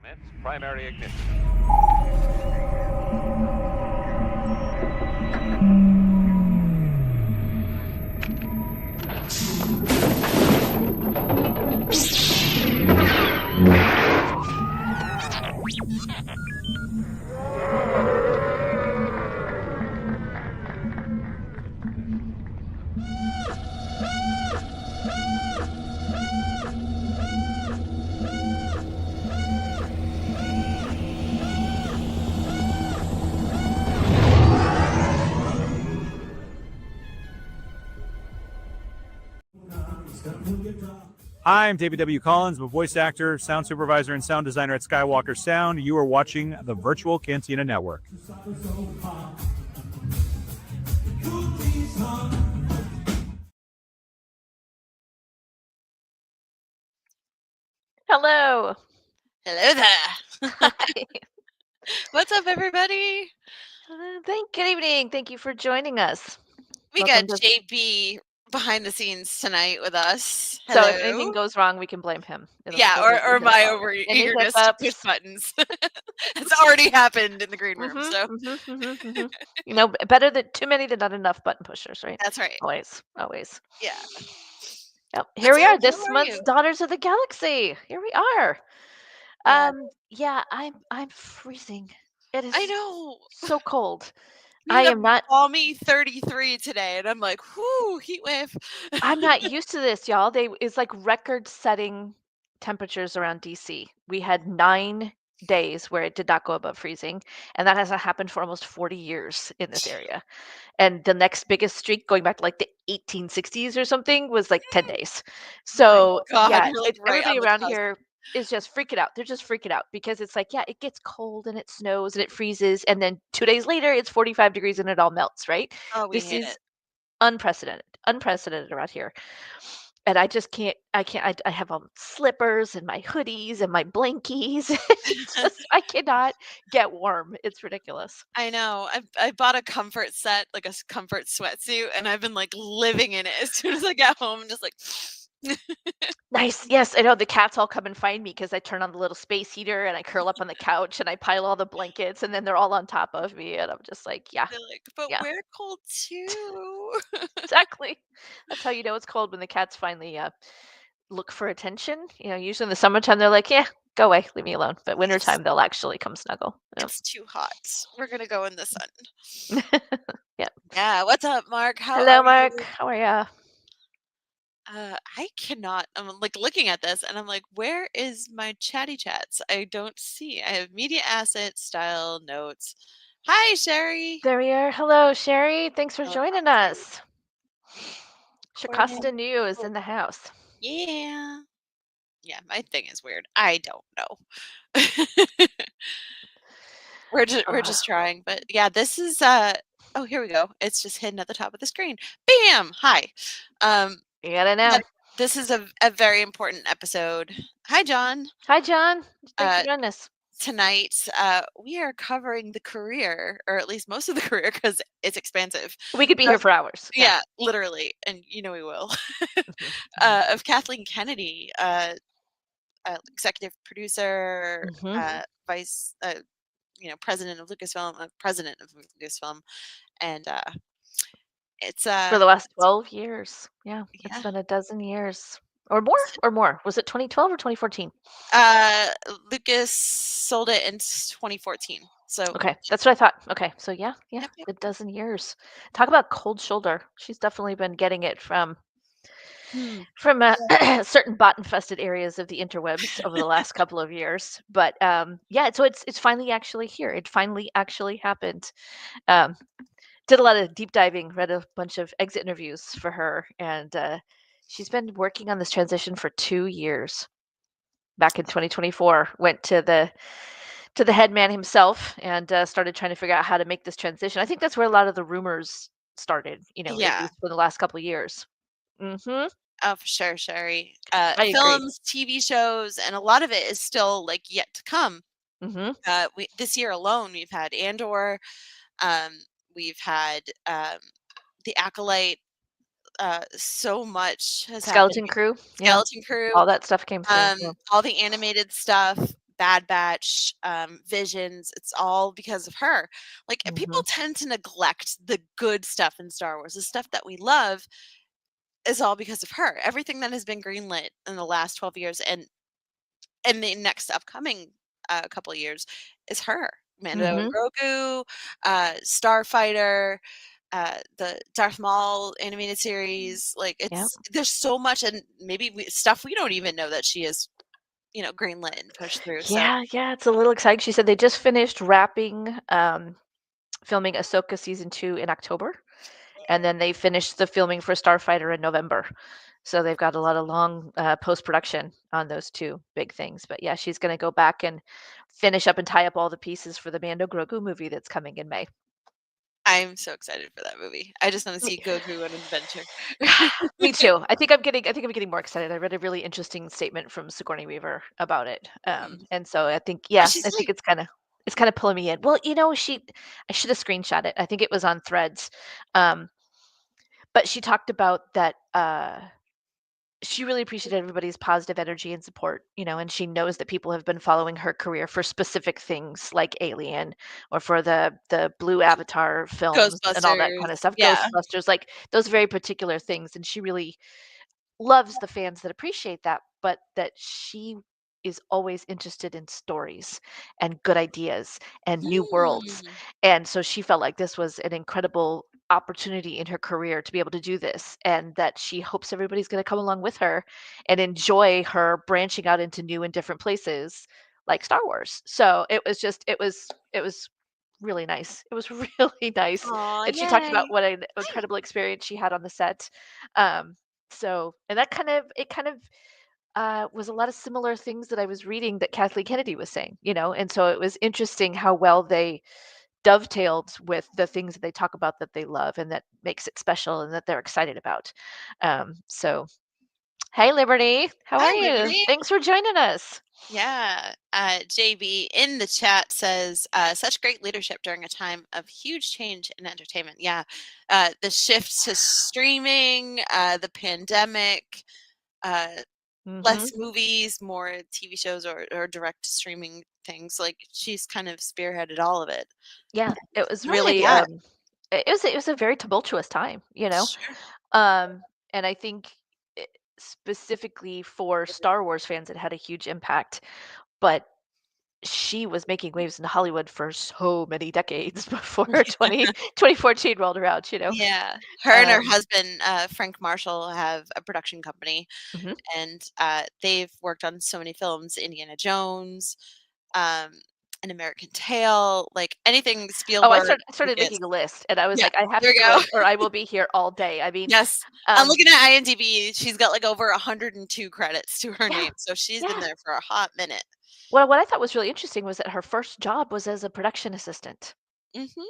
Commence primary ignition. Hi, I'm David W. Collins. I'm a voice actor, sound supervisor, and sound designer at Skywalker Sound. You are watching the Virtual Cantina Network. Hello. Hello there. Hi. What's up, everybody? Good evening. Thank you for joining us. We Welcome got to- JB behind the scenes tonight with us. So Hello. if anything goes wrong, we can blame him. Yeah, or my over eagerness to push buttons. It's already happened in the green room. So you know, better than too many than not enough button pushers, right? that's right. Always. Yeah. Yep. Here we are. How This are month's you? Daughters of the Galaxy. Here we are. Yeah. Yeah, I'm freezing. It is I know. so cold. We I had am not balmy 33 today, and I'm like, whoo, heat wave. I'm not used to this, y'all. It's like record-setting temperatures around DC. We had 9 days where it did not go above freezing, and that hasn't happened for almost 40 years in this area. And the next biggest streak, going back to like the 1860s or something, was like 10 days. So God, yeah, you're like right everybody on the around cusp. here is just freaking out. They're just freaking out because it's like, yeah, it gets cold and it snows and it freezes, and then 2 days later it's 45 degrees and it all melts, right? Oh, we This hate is it. unprecedented around here. And I just can't. I have on slippers and my hoodies and my blankies. I cannot get warm. It's ridiculous. I know. I bought a comfort set, like a comfort sweatsuit, and I've been like living in it as soon as I get home. Just like Nice. Yes, I know the cats all come and find me because I turn on the little space heater and I curl up on the couch and I pile all the blankets and then they're all on top of me and I'm just like, yeah, they're like, but yeah, we're cold too. exactly. That's how you know it's cold when the cats finally look for attention. You know, usually in the summertime they're like, yeah, go away, leave me alone. But wintertime they'll actually come snuggle. Yep. It's too hot. We're gonna go in the sun. Yeah. Yeah. What's up, Mark? How Hello, are Mark. you? How are ya? I cannot. I'm like looking at this, and I'm like, where is my chatty chats? I don't see. I have media assets, style, notes. Hi, Sherry. There we are. Hello, Sherry. Thanks for Oh, joining us. Shakasta New is in the house. Yeah. Yeah, my thing is weird. I don't know. We're just trying, but yeah, this is oh, here we go. It's just hidden at the top of the screen. Bam! Hi. You gotta know. Yeah, this is a very important episode. Hi, John. Hi, John. Thanks for joining us. Tonight, we are covering the career, or at least most of the career, because it's expansive. We could be here for hours. Yeah, literally, and you know we will. Of Kathleen Kennedy, executive producer, vice, president of Lucasfilm, and it's for the last 12 years. Yeah, it's been a dozen years or more. Was it 2012 or 2014? Lucas sold it in 2014. So okay, that's what I thought. Okay, so yeah, Yep. a dozen years. Talk about cold shoulder. She's definitely been getting it from certain bot-infested areas of the interwebs over the last couple of years. But yeah, so it's finally actually here. It finally actually happened. Did a lot of deep diving, read a bunch of exit interviews for her, and she's been working on this transition for 2 years. Back in 2024, went to the head man himself and started trying to figure out how to make this transition. I think that's where a lot of the rumors started, at least for the last couple of years. Mm-hmm. Oh, for sure, Sherry. I Films, TV shows, and a lot of it is still like yet to come. Mm-hmm. This year alone, we've had Andor, we've had The Acolyte. So much has Skeleton happened. Crew. Skeleton Crew. All that stuff came through. All the animated stuff. Bad Batch, Visions. It's all because of her. Like people Mhm. tend to neglect the good stuff in Star Wars. The stuff that we love is all because of her. Everything that has been greenlit in the last 12 years and the next upcoming couple of years is her. Mando and Mhm. Grogu, Starfighter, the Darth Maul animated series. Like Yep. there's so much, and maybe stuff we don't even know that she is, greenlit and pushed through. So Yeah, it's a little exciting. She said they just finished wrapping filming Ahsoka season 2 in October, and then they finished the filming for Starfighter in November. So they've got a lot of long post production on those two big things. But yeah, she's going to go back and finish up and tie up all the pieces for the Mando Grogu movie that's coming in May. I'm so excited for that movie. I just want to Me, see Grogu on an adventure. me too. I think I'm getting more excited. I read a really interesting statement from Sigourney Weaver about it, Mm. and so I think Oh, yeah, she's I think like, it's kind of pulling me in. Well, I should have screenshot it. I think it was on Threads, um, but she talked about that. She really appreciated everybody's positive energy and support, and she knows that people have been following her career for specific things like Alien or for the Blue Avatar films and all that Ghostbusters. kind of stuff, Yeah. Ghostbusters, like those very particular things. And she really loves the fans that appreciate that, but that she is always interested in stories and good ideas and new worlds. Mm. And so she felt like this was an incredible opportunity in her career to be able to do this, and that she hopes everybody's going to come along with her and enjoy her branching out into new and different places like Star Wars. So it was really nice. It was really nice. Aw, And she talked about yay. what an incredible experience she had on the set. Um, so and that kind of was a lot of similar things that I was reading that Kathleen Kennedy was saying, and so it was interesting how well they dovetailed with the things that they talk about that they love and that makes it special and that they're excited about. So hey Liberty, how are Hi, you? Liberty. Thanks for joining us. Yeah. JB in the chat says, such great leadership during a time of huge change in entertainment. Yeah. The shift to streaming, the pandemic, uh, Hmm. less movies, more TV shows or direct streaming things. Like she's kind of spearheaded all of it. Yeah, it was Not only really that, it was a very tumultuous time. sure. Um, and I think i- specifically for Star Wars fans, it had a huge impact. But she was making waves in Hollywood for so many decades before 2014 rolled around. Yeah. Her and her Um, husband, Frank Marshall, have a production company, mhm. and they've worked on so many films, Indiana Jones, um, An American Tale, like anything Oh, I Spielberg, started Lucas. making a list, and I was Yeah, like, I have there to we do go. it, or I will be here all day. I mean, Yes. I'm um, looking at IMDb, she's got, like, over 102 credits to her yeah, name, so she's been yeah. there for a hot minute. Well, what I thought was really interesting was that her first job was as a production assistant Mhm.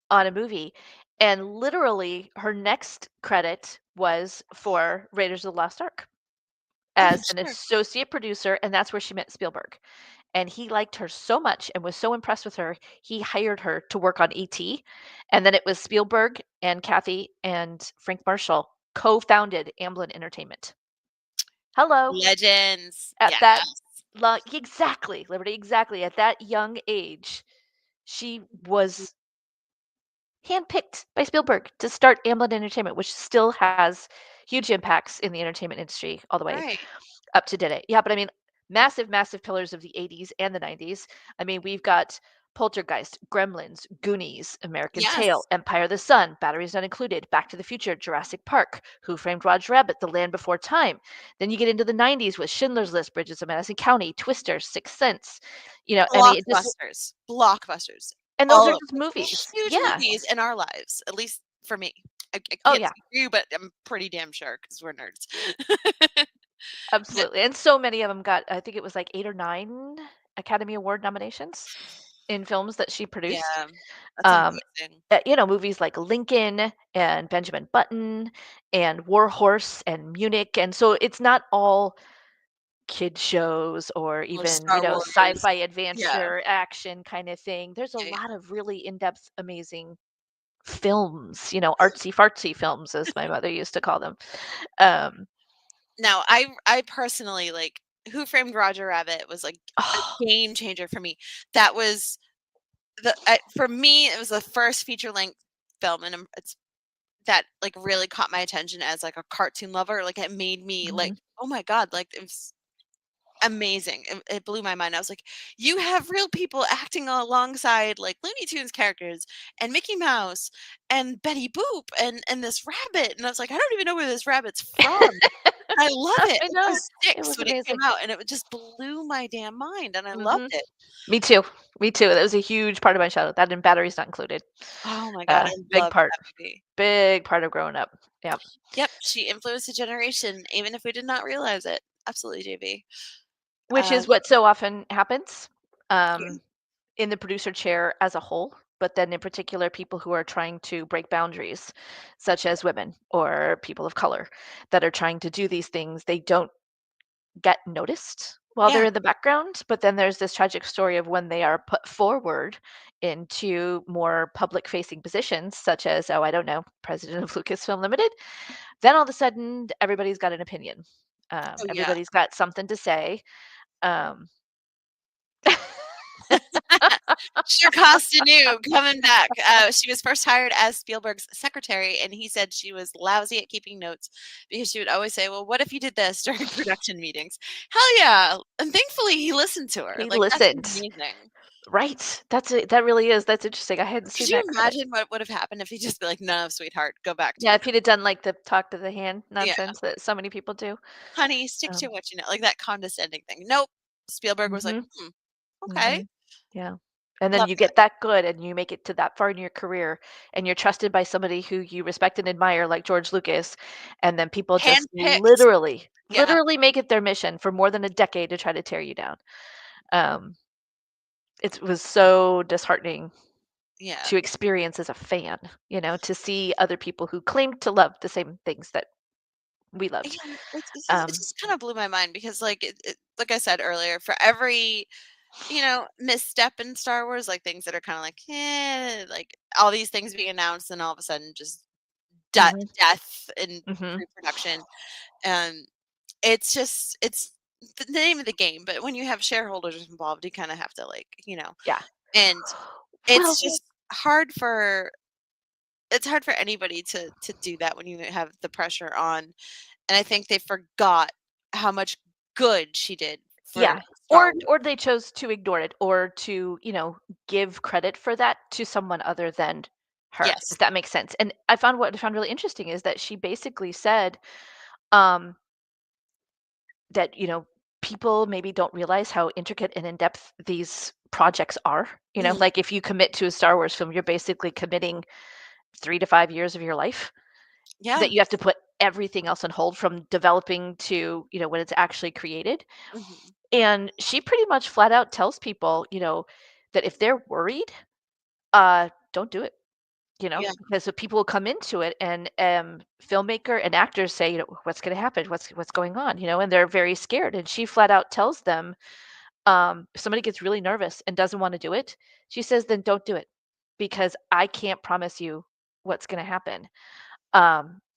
on a movie, and literally her next credit was for Raiders of the Lost Ark Oh, as an sure. associate producer, and that's where she met Spielberg. And he liked her so much and was so impressed with her, he hired her to work on ET. And then it was Spielberg and Kathy and Frank Marshall co-founded Amblin Entertainment. Hello. Legends. At Yeah. that exactly, Liberty, exactly. At that young age, she was handpicked by Spielberg to start Amblin Entertainment, which still has huge impacts in the entertainment industry all the way Right. up to today. Yeah, but I mean, massive, massive pillars of the 80s and the 90s. I mean, we've got Poltergeist, Gremlins, Goonies, American Tail, Yes. Empire of the Sun, Batteries Not Included, Back to the Future, Jurassic Park, Who Framed Roger Rabbit, The Land Before Time. Then you get into the 90s with Schindler's List, Bridges of Madison County, Twister, Sixth Sense. I mean, it just, Blockbusters. Blockbusters. and those All are of just them. movies. Huge Yeah. movies in our lives, at least for me. I Oh, can't yeah, speak for you, but I'm pretty damn sure because 'cause we're nerds. But absolutely. And so many of them got, I think it was like 8 or 9 Academy Award nominations in films that she produced. yeah, that's Um, amazing. movies like Lincoln and Benjamin Button and War Horse and Munich. And so it's not all kid shows or Or even, Star Wars. sci-fi Yeah. adventure action kind of thing. There's a Yeah, yeah. lot of really in-depth, amazing films, artsy fartsy films, as my mother used to call them. Um, Now, I personally, like, Who Framed Roger Rabbit was like a Oh, game changer for me. That was for me, it was the first feature length film, and it's that like really caught my attention as like a cartoon lover. Like it made me like, oh my god, like it was amazing. It blew my mind. I was like, you have real people acting alongside like Looney Tunes characters and Mickey Mouse and Betty Boop and this rabbit. And I was like, I don't even know where this rabbit's from. I love it. I I know. was It 6 was when it came amazing. out, and it just blew my damn mind, and I loved it. Me too. Me too. That was a huge part of my childhood. That and Batteries Not Included. Oh my god, I Big loved part. that movie. Big part of growing up. Yeah. Yep, she influenced a generation, even if we did not realize it. Absolutely, JB. Which Uh, is what so often happens yeah. in the producer chair as a whole, but then in particular, people who are trying to break boundaries, such as women or people of color that are trying to do these things, they don't get noticed while they're Yeah. in the background. But then there's this tragic story of when they are put forward into more public facing positions, such as, oh, I don't know, president of Lucasfilm Limited. Then all of a sudden, everybody's got an opinion. Oh, yeah. Everybody's got something to say. Um, Sure Costa knew coming back. She was first hired as Spielberg's secretary, and he said she was lousy at keeping notes because she would always say, "Well, what if you did this during production meetings?" Hell yeah! And thankfully, he listened to her. he Like that's listened. amazing. Right. That's it. That really is. That's interesting. I hadn't Could seen you that credit. imagine what would have happened if he just be like, "No, sweetheart, go back to Yeah, your if he'd have done like the talk to the hand yeah, nonsense that so many people do. honey, stick to Um, what you know," like that condescending thing. Nope. Spielberg was like, mhm, okay, mhm. Yeah. And then love you that, get that good and you make it to that far in your career and you're trusted by somebody who you respect and admire like George Lucas, and then people just handpicked. Yeah, literally make it their mission for more than a decade to try to tear you down. Um, it was so disheartening yeah. to experience as a fan, to see other people who claim to love the same things that we loved. Yeah, it Um, just kind of blew my mind because, like, like I said earlier, for every misstep in Star Wars, like things that are kind of like, like all these things being announced, and all of a sudden just mhm, death in mhm. pre-production. Um, it's the name of the game, but when you have shareholders involved, you kind of have to like, Yeah. and Well, it's just hard for it's hard for anybody to do that when you have the pressure on. And I think they forgot how much good she did for yeah. Star Or Wars. they chose to ignore it or to, give credit for that to someone other than her, Yes. if that makes sense. And what I found really interesting is that she basically said, um, that, people maybe don't realize how intricate and in-depth these projects are. Mhm. Like if you commit to a Star Wars film, you're basically committing 3 to 5 years of your life Yeah. that you have to put everything else on hold from developing to, when it's actually created. Mhm. And she pretty much flat out tells people, that if they're worried, don't do it, Yeah. because the people will come into it and filmmaker and actors say, what's going to happen? What's going on? And they're very scared. And she flat out tells them, if somebody gets really nervous and doesn't want to do it, she says, then don't do it because I can't promise you what's going to happen.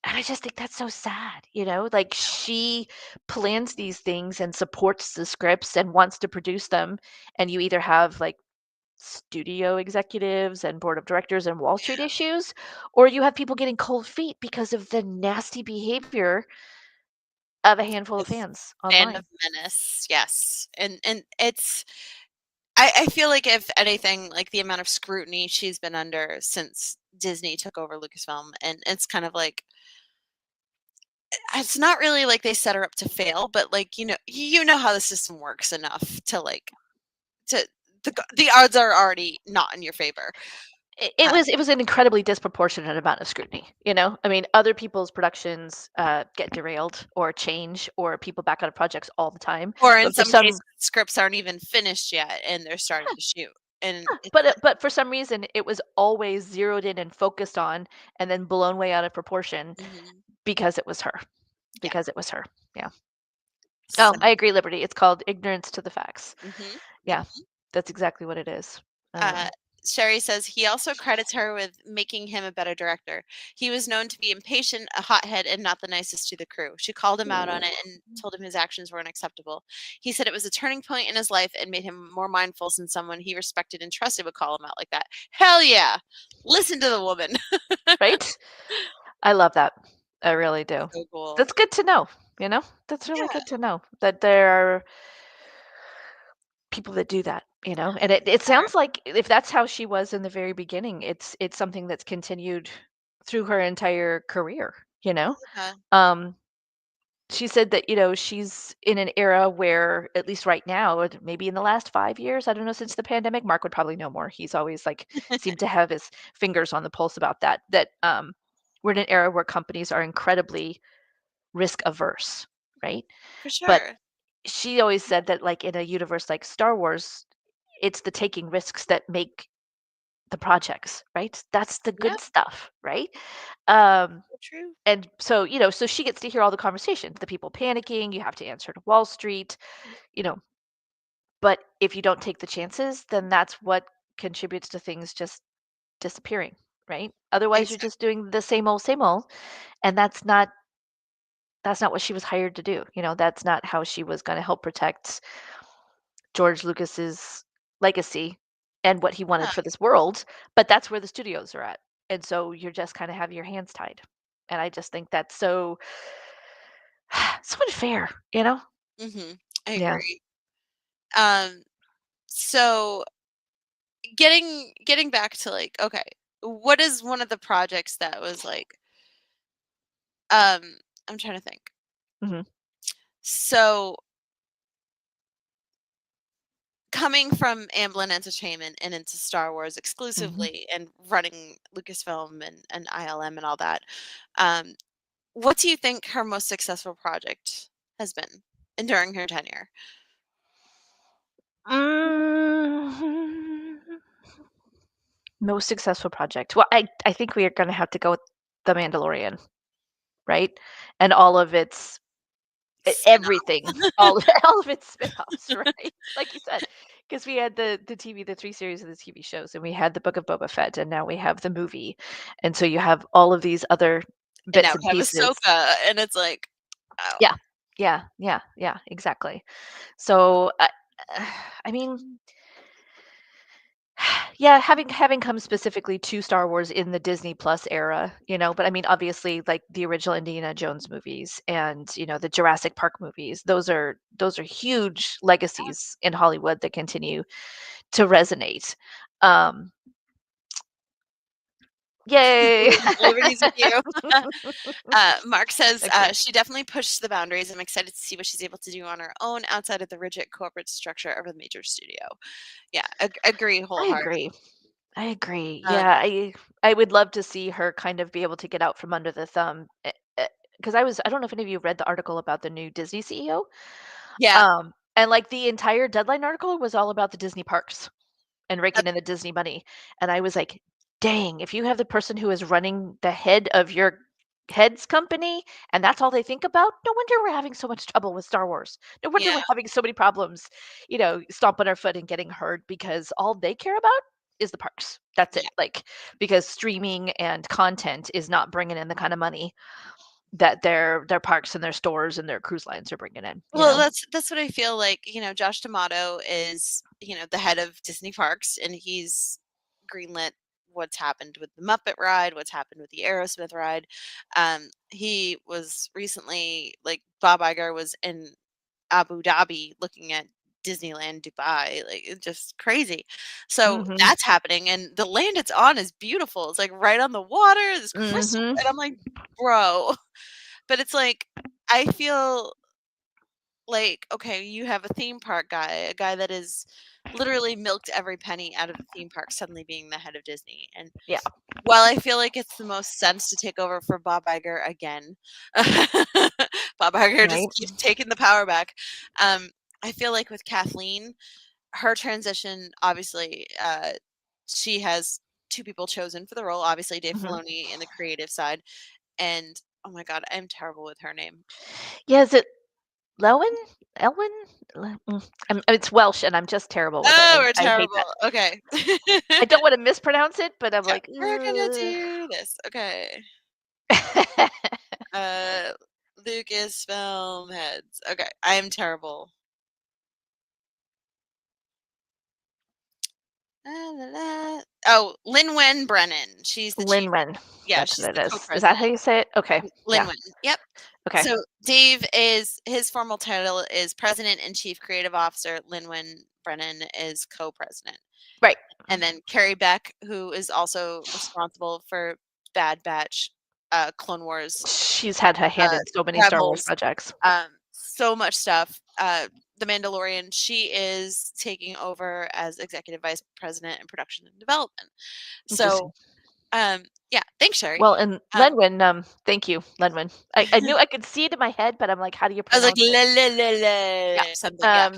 And I just think that's so sad, like she plans these things and supports the scripts and wants to produce them. And you either have like studio executives and board of directors and Wall Street issues, or you have people getting cold feet because of the nasty behavior of a handful of Of fans fandom online. menace, yes. And it's I feel like if anything, like the amount of scrutiny she's been under since Disney took over Lucasfilm, and it's kind of like it's not really like they set her up to fail, but like you know how the system works enough to like to the odds are already not in your favor. It was an incredibly disproportionate amount of scrutiny. I mean, other people's productions get derailed or change, or people back out of projects all the time. Or in But for some cases, some, scripts aren't even finished yet and they're starting to shoot. And it's but like, but for some reason, it was always zeroed in and focused on, and then blown way out of proportion mhm, because it was her. yeah. Because it was her. Yeah. So, Oh, I agree, Liberty. It's called ignorance to the facts. mhm, Yeah, mhm. that's exactly what it is. Uh, Um, Sherry says he also credits her with making him a better director. He was known to be impatient, a hothead, and not the nicest to the crew. She called him out on it and told him his actions were unacceptable. He said it was a turning point in his life and made him more mindful since someone he respected and trusted would call him out like that. Hell yeah. Listen to the woman. Right? I love that. I really do. So cool. That's good to know, you know? That's really Yeah. good to know that there are people that do that, you know? And it sounds like if that's how she was in the very beginning, it's something that's continued through her entire career, you know? Yeah. Um, she said that, you know, she's in an era where, at least right now, or maybe in the last 5 years, I don't know, since the pandemic, Mark would probably know more. He's always like seemed to have his fingers on the pulse about that. We're in an era where companies are incredibly risk averse, right? For But sure. she always said that, like, in a universe like Star Wars, it's the taking risks that make the projects, right? That's the Yeah. good stuff, right? Um, So true. and so, you know, so she gets to hear all the conversations, the people panicking, you have to answer to Wall Street, you know. But if you don't take the chances, then that's what contributes to things just disappearing, right? Otherwise, you're Exactly. just doing the same old, and that's not what she was hired to do. You know, that's not how she was going to help protect George Lucas's legacy and what he wanted Yeah. for this world, but that's where the studios are at. And so you're just kind of have your hands tied. And I just think that's so so unfair, you know? I Yeah. agree. Um, so getting back to like, okay, what is one of the projects that was like, I'm trying to think. Mhm. So coming from Amblin Entertainment and into Star Wars Mhm. exclusively and running Lucasfilm and ILM and all that, um, what do you think her most successful project has been and during her tenure? Mm, most successful project. Well, I think we are going to have to go with The Mandalorian, right? And all of its Spin-off. everything, all all of its spin-offs, right? Like you said, because we had the TV, the 3 series of the TV shows, and we had the Book of Boba Fett, and now we have the movie. And so you have all of these other And now bits and we have pieces. Ahsoka, and it's like, oh, Yeah. Yeah, exactly. So, I mean, yeah, having come specifically to Star Wars in the Disney Plus era, you know, but I mean, obviously, like the original Indiana Jones movies and, you know, the Jurassic Park movies, those are huge legacies in Hollywood that continue to resonate. Um, yay. liberties with you. Mark says Okay. she definitely pushed the boundaries. I'm excited to see what she's able to do on her own outside of the rigid corporate structure of a major studio. Yeah, agree I wholeheartedly. agree. I agree. Um, Yeah, I would love to see her kind of be able to get out from under the thumb. Because I don't know if any of you read the article about the new Disney CEO. yeah, And like the entire Deadline article was all about the Disney parks and raking in the Disney money. And I was like, dang, if you have the person who is running the head of your head's company and that's all they think about, no wonder we're having so much trouble with Star Wars. No wonder yeah, we're having so many problems, you know, stomping our foot and getting hurt because all they care about is the parks. That's it. yeah. Like, because streaming and content is not bringing in the kind of money that their parks and their stores and their cruise lines are bringing in, you Well, know? that's what I feel like. Josh D'Amato is the head of Disney Parks, and he's greenlit what's happened with the Muppet ride, what's happened with the Aerosmith ride. He was recently like Bob Iger was in Abu Dhabi looking at Disneyland Dubai, like it's just crazy. So Mhm. that's happening, and the land it's on is beautiful. It's like right on the water, this crystal, Mhm. and I'm like, bro. But it's like I feel like, okay, you have a theme park guy, a guy that is literally milked every penny out of the theme park suddenly being the head of Disney. And Yeah, while I feel like it's the most sense to take over for Bob Iger again, Bob Iger just right. keeps taking the power back. Um, I feel like with Kathleen, her transition, obviously, she has two people chosen for the role. Obviously, Dave Mhm. Filoni in the creative side, and oh my god, I'm terrible with her name. Yeah, is it Lowen? Elwyn? It's Welsh, and I'm just terrible with it. Oh, we're I hate terrible. that. Okay. I don't want to mispronounce it, but I'm Yeah, like, we're gonna "Ugh." do this. Okay. Uh, Lucasfilm heads. Okay, I am terrible. Oh, Lin Brennan. She's the chief. Lin-Wen. Yeah, That's she's what the it is. Is that how co-president. you say it? Okay. Lin Yeah. Wen. Yep. Okay. So Dave is his formal title is President and Chief Creative Officer. Lin Brennan is co-president. Right. And then Carrie Beck, who is also responsible for Bad Batch, Clone Wars, She's had her hand in so many Star Wars Rebels, projects. so much stuff. The Mandalorian, she is taking over as Executive Vice President in Production and Development. Interesting. So, yeah, thanks, Sherry. Well, and Um, Lenwen, thank you, Lenwen. I knew I could see it in my head, but I'm like, how do you I was like, pronounce it? la, la, la, Yeah. la, something, yeah.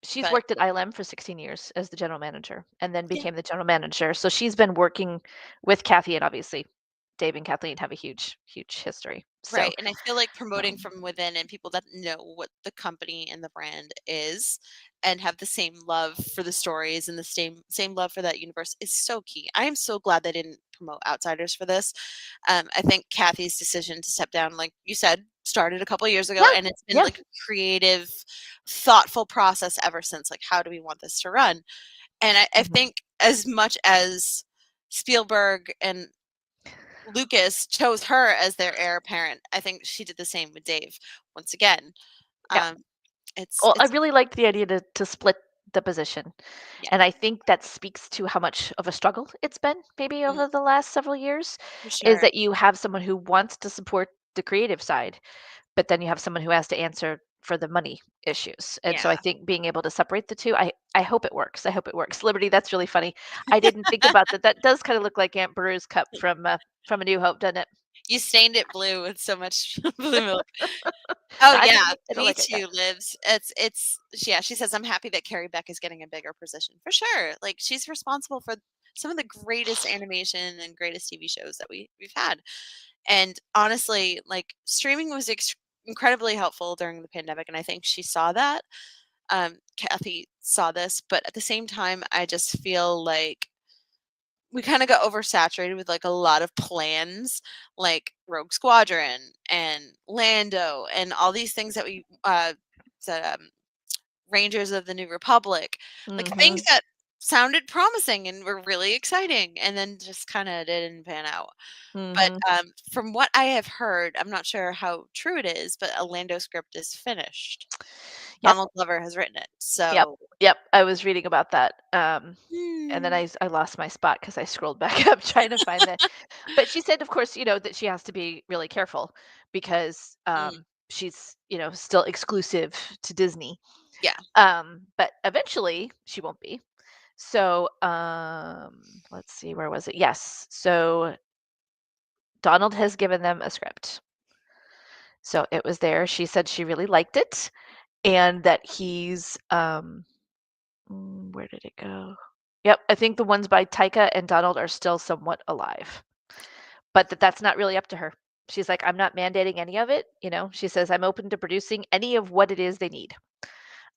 She's But worked at ILM for 16 years as the general manager and then yeah, became the general manager. So she's been working with Kathy, and obviously Dave and Kathleen have a huge, huge history. So right. And I feel like promoting um, from within and people that know what the company and the brand is and have the same love for the stories and the same love for that universe is so key. I am so glad they didn't promote outsiders for this. I think Kathy's decision to step down, like you said, started a couple of years ago, yeah, and it's been yeah. like a creative, thoughtful process ever since. Like, how do we want this to run? And I Mhm. think as much as Spielberg and Lucas chose her as their heir apparent, I think she did the same with Dave. Once again, Yeah. um, Well, I it's really liked the idea to split the position. yeah, And I think that speaks to how much of a struggle it's been maybe mm, over the last several years, for is sure. that you have someone who wants to support the creative side, but then you have someone who has to answer for the money issues. And so I Yeah. think being able to separate the two, I hope it works. I hope it works. Liberty, that's really funny. I didn't think about that. That does kind of look like Aunt Beru's cup from A New Hope, doesn't it? You stained it blue with so much blue milk. Oh, No, yeah, I don't me like it. Yeah. too, Lives. It's yeah, she says, "I'm happy that Carrie Beck is getting a bigger position." For sure. Like, she's responsible for some of the greatest animation and greatest TV shows that we've had. And honestly, like, streaming was incredibly helpful during the pandemic, and I think she saw that. Kathy saw this, but at the same time, I just feel like we kind of got oversaturated with like a lot of plans, like Rogue Squadron and Lando and all these things that the, Rangers of the New Republic, like things Hmm. that sounded promising and were really exciting, and then just kind of didn't pan out. But Hmm. from what I have heard, I'm not sure how true it is, but a Lando script is finished. Yep. Donald Glover has written it, Yep. so Yep. I was reading about that. And then hmm, I lost my spot because I scrolled back up trying to find that. But she said, of course, that she has to be really careful because mm, she's, still exclusive to Disney. yeah, But eventually she won't be. So let's see, where was it? Yes. So Donald has given them a script. So it was there. She said she really liked it and that he's where did it go? Yep, I think the ones by Taika and Donald are still somewhat alive, but that's not really up to her. She's like, I'm not mandating any of it. She says, I'm open to producing any of what it is they need.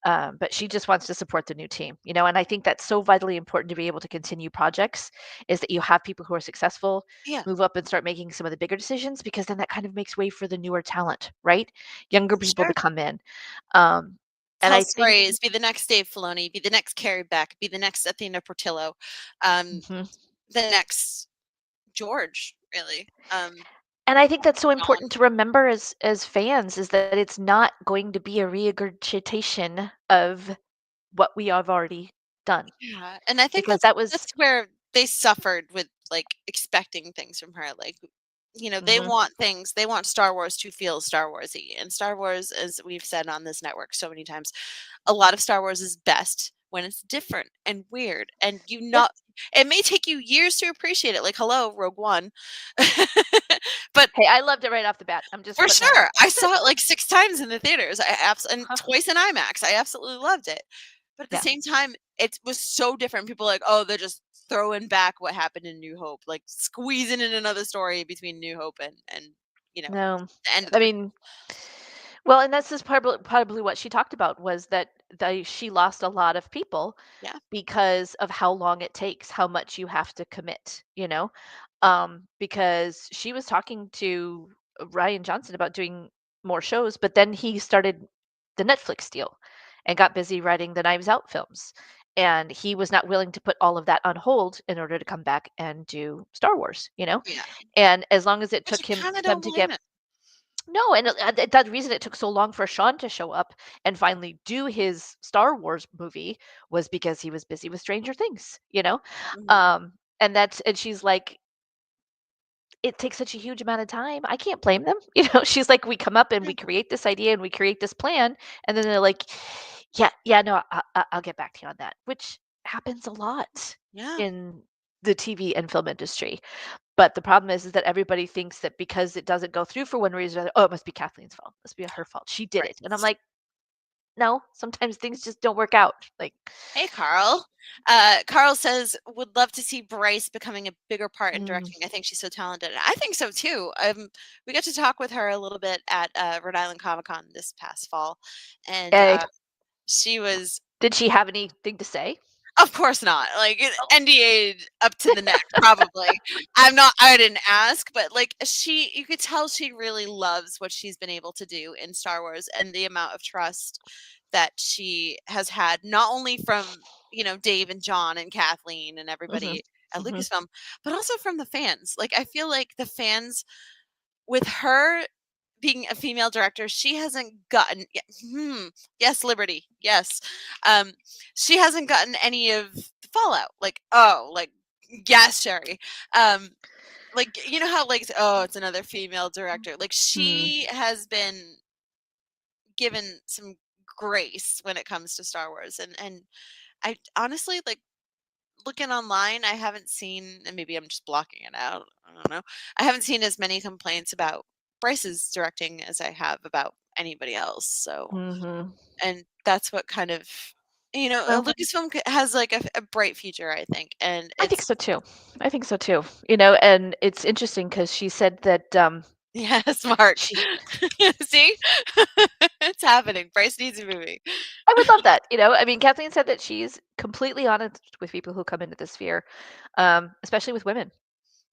But she just wants to support the new team, and I think that's so vitally important to be able to continue projects is that you have people who are successful yeah, move up and start making some of the bigger decisions because then that kind of makes way for the newer talent, right? Younger people sure. to come in. Um, and Tell I think, stories, be the next Dave Filoni, be the next Carrie Beck, be the next Athena Portillo, um, mhm. the next George, really. And I think that's so John. important to remember as fans is that it's not going to be a regurgitation of what we have already done Yeah, and I think because that's that was that's where they suffered with, like, expecting things from her, like, mhm, they want Star Wars to feel Star Wars-y, and Star Wars, as we've said on this network so many times, a lot of Star Wars is best when it's different and weird, and yeah. it may take you years to appreciate it, like, hello, Rogue One. But Hey, I loved it right off the bat. I'm just for putting that out sure, I saw it, like, 6 times in the theaters, and there. twice in IMAX, I absolutely loved it. But at the Yeah. same time, it was so different. People are like, "Oh, they're just throwing back what happened in New Hope, like, squeezing in another story between New Hope and, you know, No. the end of the I prequel." mean, well, and this is probably what she talked about was that she lost a lot of people Yeah. because of how long it takes, how much you have to commit, because she was talking to Ryan Johnson about doing more shows, but then he started the Netflix deal and got busy writing the Knives Out films. And he was not willing to put all of that on hold in order to come back and do Star Wars, Yeah. And as long as it But took you him kind of them don't to blame get him. no, and that reason it took so long for Sean to show up and finally do his Star Wars movie was because he was busy with Stranger Things. Mhm. And she's like, it takes such a huge amount of time. I can't blame them. She's like, we come up and Yeah. we create this idea and we create this plan, and then they're like, yeah, yeah, no, I'll get back to you on that, which happens a lot Yeah. in the TV and film industry. But the problem is that everybody thinks that because it doesn't go through for one reason or another, oh, it must be Kathleen's fault. It must be her fault. She did Right. it. And I'm like, no, sometimes things just don't work out. Like, Hey, Carl. Carl says, would love to see Bryce becoming a bigger part in mm, directing. I think she's so talented. And I think so too. We got to talk with her a little bit at Rhode Island Comic Con this past fall. And eh, she was, did she have anything to say? of course not. Like Oh. NDA'd up to the neck, probably. I didn't ask, but like you could tell she really loves what she's been able to do in Star Wars and the amount of trust that she has had, not only from, Dave and John and Kathleen and Hmm. everybody at Hmm. Lucasfilm, but also from the fans. Like, I feel like the fans, with her being a female director, she hasn't gotten, yes, Liberty, yes. She hasn't gotten any of the fallout. Like, oh, like, yes, Sherry. Like, you know how, like, oh, it's another female director. Like, Hmm. she has been given some grace when it comes to Star Wars. And I honestly, like, looking online, I haven't seen, and maybe I'm just blocking it out. I don't know. I haven't seen as many complaints about Bryce's directing as I have about anybody else. So, Hmm. and that's what kind of, Well, Lucasfilm has like a bright future, I think. And I think it's, so too. I think so too. And it's interesting because she said that yeah, smart. she See, it's happening. Bryce needs a movie. I would love that. I mean, Kathleen said that she's completely honest with people who come into the sphere, especially with women,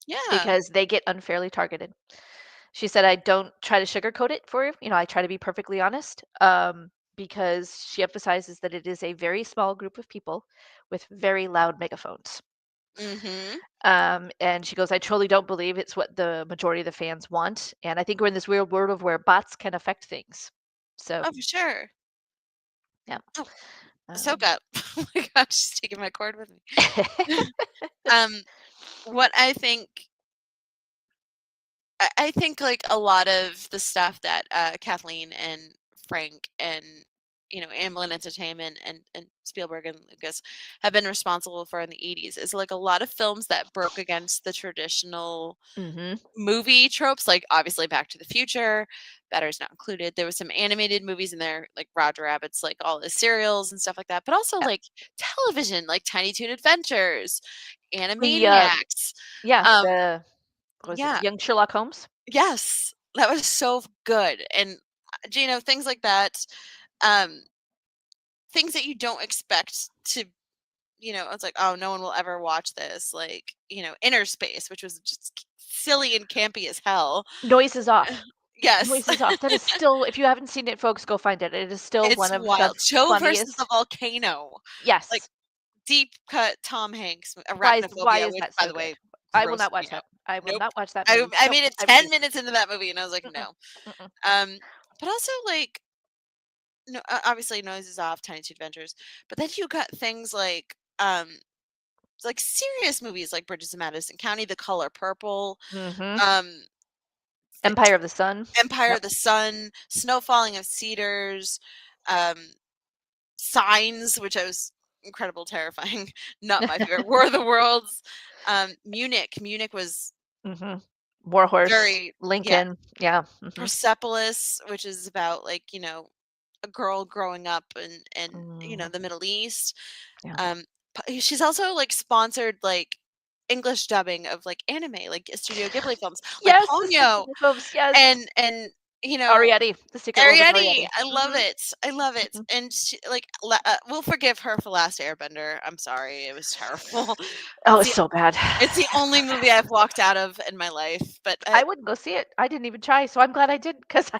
Yeah. because they get unfairly targeted. She said, I don't try to sugarcoat it for you. I try to be perfectly honest, because she emphasizes that it is a very small group of people with very loud megaphones. Mm-hmm. And she goes, I truly don't believe it's what the majority of the fans want. And I think we're in this weird world of where bots can affect things. So, Oh, for sure. yeah. Oh, so Um, good. Oh my gosh, she's taking my cord with me. um, what I think, like, a lot of the stuff that Kathleen and Frank and Amblin Entertainment and Spielberg and Lucas have been responsible for in the 80s is like a lot of films that broke against the traditional hmm movie tropes, like obviously Back to the Future, Batteries Not Included. There was some animated movies in there, like Roger Rabbit's, like all his serials and stuff like that, but also Yeah. like television, like Tiny Toon Adventures, The Animaniacs. yeah, Um, the what was it? yeah, Young Sherlock Holmes. yes, that was so good. And things like that, um, things that you don't expect to. It's like, oh, no one will ever watch this. Like, Inner Space, which was just silly and campy as hell. Noise is off. Yes. Noise is off. That is still, if you haven't seen it, folks, go find it. It is still It's one of the wild. Joe versus the funniest. volcano. Like, Yes. deep cut Tom Hanks, Why Arachnophobia, is which, that by so the good? way, I will not grossed watch me that. out. I will Nope. not watch that I movie. I Nope. made it I 10 refuse. minutes into that movie and I was like, Mm-mm, no. mm-mm. But also, like, no, obviously Noise is Off, Tiny Two Adventures, but then you got things like serious movies like Bridges of Madison County, The Color Purple, Mm-hmm. um, Empire of the Sun. Empire Yep. of the Sun, Snow Falling of Cedars, um, Signs, which I was incredible, terrifying, not my favorite. War of the Worlds, Munich. Munich was Mm-hmm. Warhorse. very, yeah. Lincoln. Yeah. Mm-hmm. Persepolis, which is about, like, a girl growing up in Mm, the Middle East. yeah. Um, she's also like sponsored like English dubbing of like anime, like Studio Ghibli films, like Yes, the Ponyo Studio Films. Yes. and you know, Arietti, the secret world of Arietti, Arietti. I love Mhm, it. I love it. mhm. And she, like, we'll forgive her for Last Airbender. I'm sorry, it was terrible. Oh, It's it's the so bad. it's the only movie I've walked out of in my life. But I wouldn't go see it. I didn't even try, so I'm glad I didn't because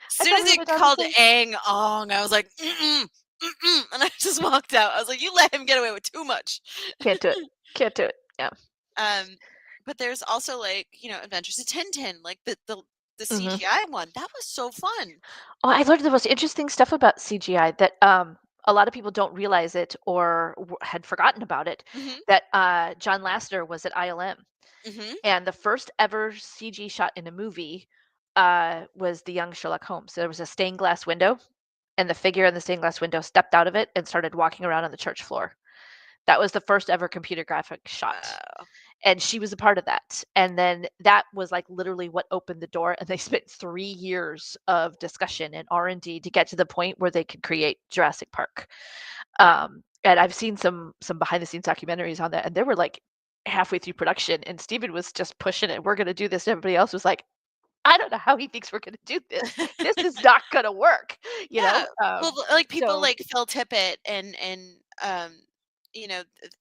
as I soon as probably he would have done the called same. Aang Ong, I was like, mm-mm, mm-mm, and I just walked out. I was like, you let him get away with too much. Can't do it. Can't do it. Yeah. Um, but there's also, like, Adventures of Tintin, like the Mhm. CGI one. That was so fun. Oh, I learned the most interesting stuff about CGI that a lot of people don't realize it or had forgotten about it. Mhm, That John Lasseter was at ILM, mhm. and the first ever CG shot in a movie was the young Sherlock Holmes. There was a stained glass window, and the figure in the stained glass window stepped out of it and started walking around on the church floor. That was the first ever computer graphic shot. Wow. And she was a part of that. And then that was like literally what opened the door. And they spent 3 years of discussion and R&D to get to the point where they could create Jurassic Park. And I've seen some behind the scenes documentaries on that, and they were like halfway through production, and Steven was just pushing it. We're going to do this. And everybody else was like, I don't know how he thinks we're going to do this. This is not going to work, you Yeah. know? Well, like, people So, like Phil Tippett and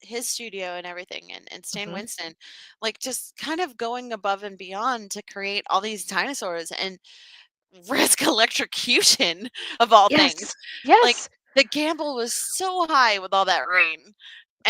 his studio and everything, and Stan mhm. Winston, like, just kind of going above and beyond to create all these dinosaurs and risk electrocution of all things. Yes, Like, yes. the gamble was so high with all that rain.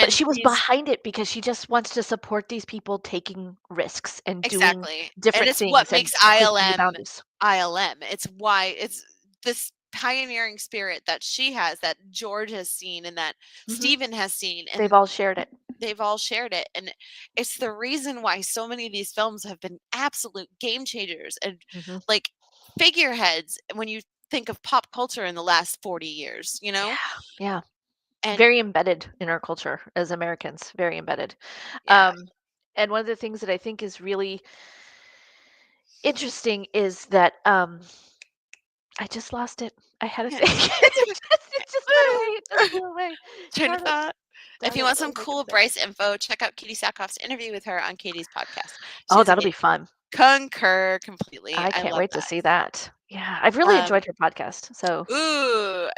But And she was these behind it because she just wants to support these people taking risks and doing Exactly. And different it's what things and makes pushing the ILM boundaries. ILM. It's why it's this pioneering spirit that she has, that George has seen, and that Mhm. Stephen has seen, They've and all shared it. they've all shared it. And it's the reason why so many of these films have been absolute game changers and, Mhm. like, figureheads when you think of pop culture in the last 40 years, Yeah, yeah. And Very embedded in our culture as Americans, very embedded. yeah. Um, and one of the things that I think is really interesting is that, I just lost it. I had a Yeah. thing. It's It just went away. It just flew away. Train of Darn it. thought. If Darn you it. want What some was I gonna cool say? Bryce info, check out Katie Sackhoff's interview with her on Katie's podcast. Oh, She's that'll be amazing. fun. Concur completely. I I can't love wait to that. see that. Yeah, I've really Um, enjoyed her podcast. So,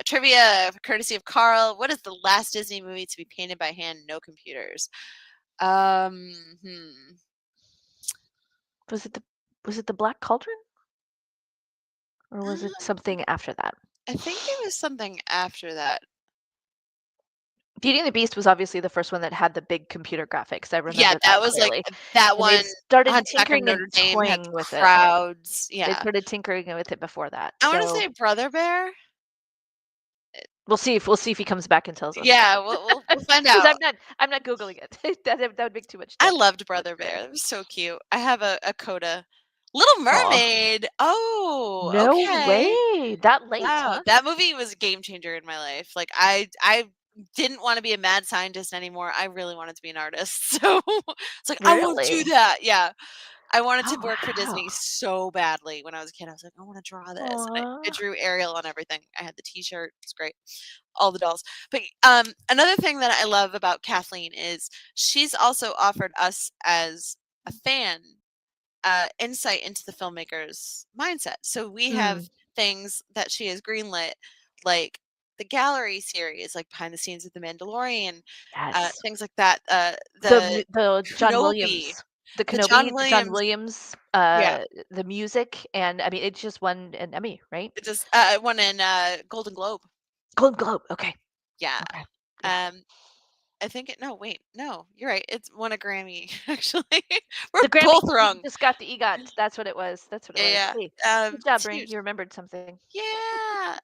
trivia courtesy of Carl. What is the last Disney movie to be painted by hand, no computers? Um, hmm. was it the was it the Black Cauldron or was it Um, something after that? I think it was something after that. Beauty and the Beast was obviously the first one that had the big computer graphics. I Yeah, remember that that was like clearly. that And they'd one. started Hunchback of tinkering and Notre Dame had the toying with it. crowds. They Yeah, started tinkering with it before that. I want to So say Brother Bear. we'll see if he comes back and tells us. Yeah, we'll find Because out. I'm not Googling it. That would make too much I sense. loved Brother Bear. It was so cute. I have a Coda. Little Aw. Mermaid. Oh, No okay. way. That late, Wow, huh? that movie was a game changer in my life. Like, I didn't want to be a mad scientist anymore. I really wanted to be an artist. So it's like, I want to do Really? that. Yeah. I wanted to Oh work for wow. Disney so badly when I was a kid. I was like, I want to draw this. And I Aw. drew Ariel on everything. I had the t-shirt. It's great. All the dolls. But another thing that I love about Kathleen is she's also offered us as a fan insight into the filmmaker's mindset. So we have Mm, things that she has greenlit, like the gallery series, like behind the scenes of The Mandalorian, yes. things like that. The The the John Kenobi, Williams, the the John Kenobi, the John Williams, Williams, yeah, the music, and I mean, it just won an Emmy, right? it just one in Golden Globe. Golden Globe. Okay. Yeah. Okay. Yeah. Um, I think it. No, wait, no, you're right. It's won a Grammy. Actually, we're The Grammy. both He wrong. just got the EGOT. That's what it was. That's what it was. Yeah, Hey, yeah. good job, It's Bree. huge. You remembered something. Yeah.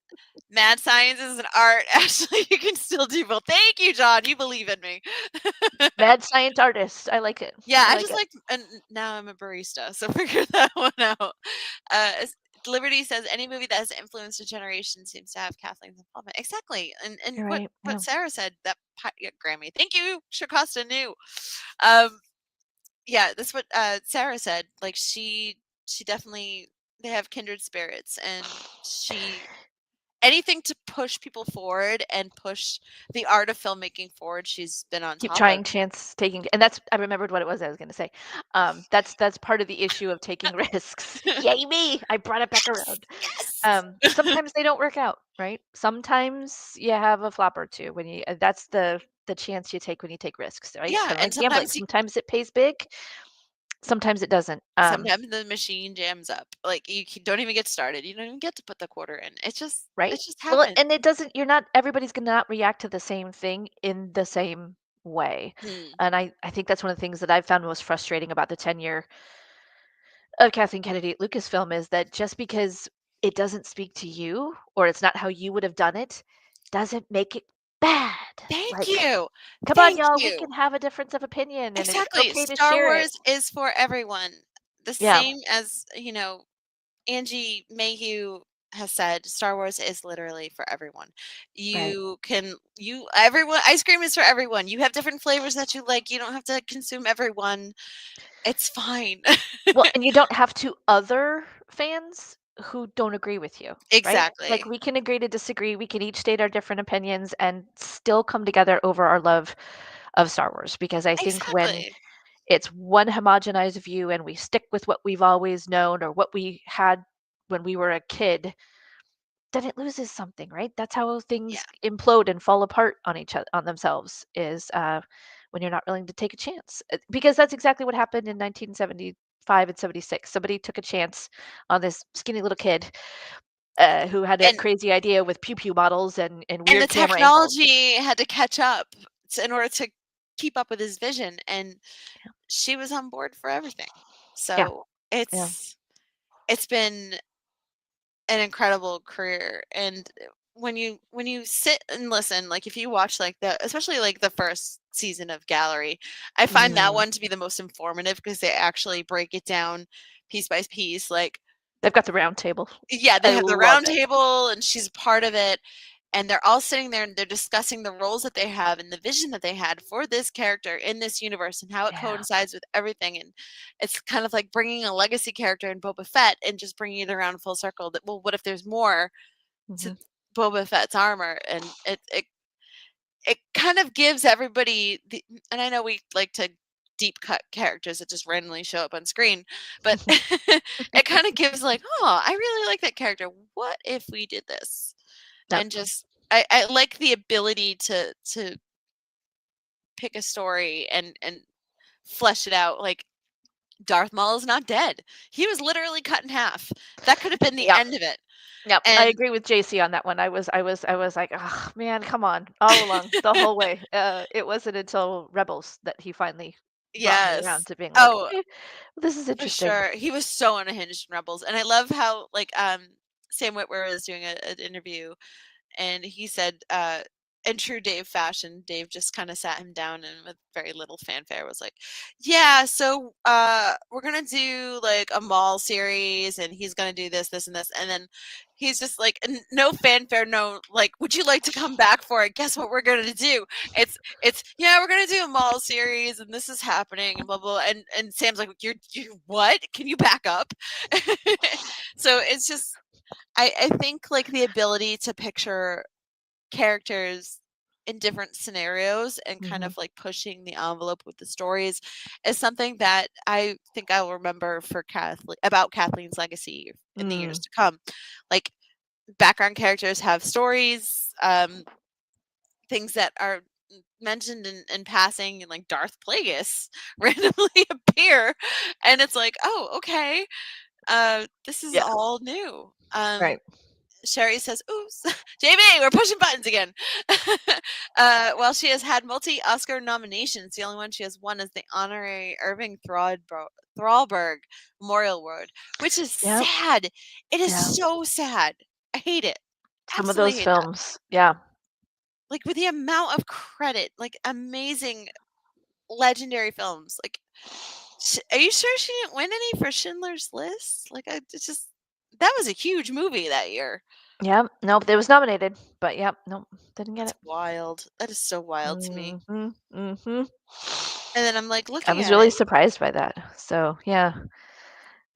Mad science is an art. Actually, you can still do both. Thank you, John. You believe in me. Mad science artist. I like it. Yeah, I I like just it. like, and now I'm a barista, so figure that one out. Liberty says any movie that has influenced a generation seems to have Kathleen's involvement. Exactly, and You're what right. what Yeah. Sarah said, that yeah, Grammy. Thank you, Shakasta knew. Um, yeah, that's what Sarah said. Like, she definitely, they have kindred spirits, and she anything to push people forward and push the art of filmmaking forward, she's been on Keep top trying, of. chance taking, and I remembered what it was I was going to say. That's part of the issue of taking risks. Yay me! I brought it back around. Yes. Sometimes they don't work out, right? Sometimes you have a flop or two when you. That's the chance you take when you take risks, right? Yeah, Kind of and like gambling. sometimes Sometimes it pays big. Sometimes it doesn't. sometimes the machine jams up. Like don't even get started. You don't even get to put the quarter in. It Right? just Well, happens. and it doesn't. You're not. Everybody's gonna not react to the same thing in the same way. Hmm. And I think that's one of the things that I've found most frustrating about the tenure of Kathleen Kennedy at Lucasfilm is that just because it doesn't speak to you or it's not how you would have done it, doesn't make it bad. Thank Like, you. come on, Thank y'all, we you. can have a difference of opinion and it's Exactly. okay to Star share it. Wars is for everyone. The Yeah, same as, Angie Mayhew has said, Star Wars is literally for everyone. right. Everyone, ice cream is for everyone. You have different flavors that you like. You don't have to consume everyone. It's fine. Well, and you don't have to other fans who don't agree with you, right? Like Exactly. we can agree to disagree. We can each state our different opinions and still come together over our love of Star Wars because I think when Exactly. it's one homogenized view and we stick with what we've always known or what we had when we were a kid, then it loses something, right? That's how Yeah. things implode and fall apart on each other, on themselves, is when you're not willing to take a chance. Because that's exactly what happened in 1975 and 76. Somebody took a chance on this skinny little kid who had a And crazy idea with pew pew bottles and and the weird camera angles. technology had to catch up in order to keep up with his vision, and she was on board for everything. Yeah, So yeah. it's been an incredible career. And when you sit and listen, like if you watch like especially like the first season of Gallery, I find that Mm. one to be the most informative because they actually break it down piece by piece. Like, They've got the round table. yeah, they I have the love round it. table and she's part of it, and they're all sitting there and they're discussing the roles that they have and the vision that they had for this character in this universe and how it Yeah. coincides with everything. And it's kind of like bringing a legacy character in Boba Fett and just bringing it around full circle. That, well, what if there's more to Hmm. Boba Fett's armor? And it kind of gives everybody and I know we like to deep cut characters that just randomly show up on screen, but it kind of gives like, oh, I really like that character. What if we did this? Yep. And just I like the ability to pick a story and flesh it out. Like Darth Maul is not dead. He was literally cut in half. That could have been the Yep. end of it. Yep, I And agree with JC on that one. I was like, "Oh, man, come on." All along, the whole way. It wasn't until Rebels that he finally brought me around yes. to being like, Oh, "Okay, this is for interesting." sure. He was so unhinged in Rebels. And I love how like Sam Witwer was doing an interview, and he said, in true Dave fashion, Dave just kind of sat him down and with very little fanfare was like, "Yeah, so we're gonna do like a mall series, and he's gonna do this, this, and this." And then he's just like, no fanfare, no like, "Would you like to come back for it? Guess what we're gonna do? It's yeah, we're gonna do a mall series, and this is happening, and blah blah." And Sam's like, "You what? Can you back up?" So it's just I think like the ability to picture characters in different scenarios and kind Mhm. of like pushing the envelope with the stories is something that I think I'll remember for Kathleen's legacy in the years Mm. to come. Like background characters have stories, things that are mentioned in passing, and like Darth Plagueis randomly appear, and it's like, oh, okay, this is Yeah, all new. right. Sherry says, "Oops, JB, we're pushing buttons again." While she has had multi-Oscar nominations, the only one she has won is the honorary Irving Thrallberg Memorial Award, which is Yep. sad. It is Yeah. so sad. I hate it. Some of Absolutely those hate that. films. Yeah. Like with the amount of credit, like amazing, legendary films. Like, are you sure she didn't win any for Schindler's List? Like, it's just that was a huge movie that year. Yep. Nope, it was nominated, but yep, nope, didn't get That's it. wild. That is so wild to me. Mhm. Mhm. And then I'm like I looking was at really it. surprised by that. So, yeah.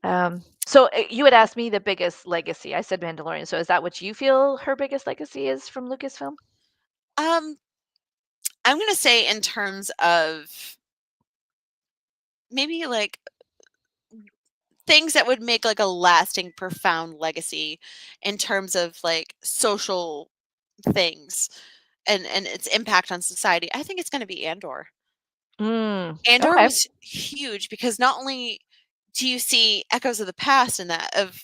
Um So you had asked me the biggest legacy. I said Mandalorian. So is that what you feel her biggest legacy is from Lucasfilm? Um, I'm gonna say in terms of maybe like things that would make like a lasting, profound legacy in terms of like social things and its impact on society. I think it's gonna be Andor. Andor Okay. was huge because not only do you see echoes of the past in that of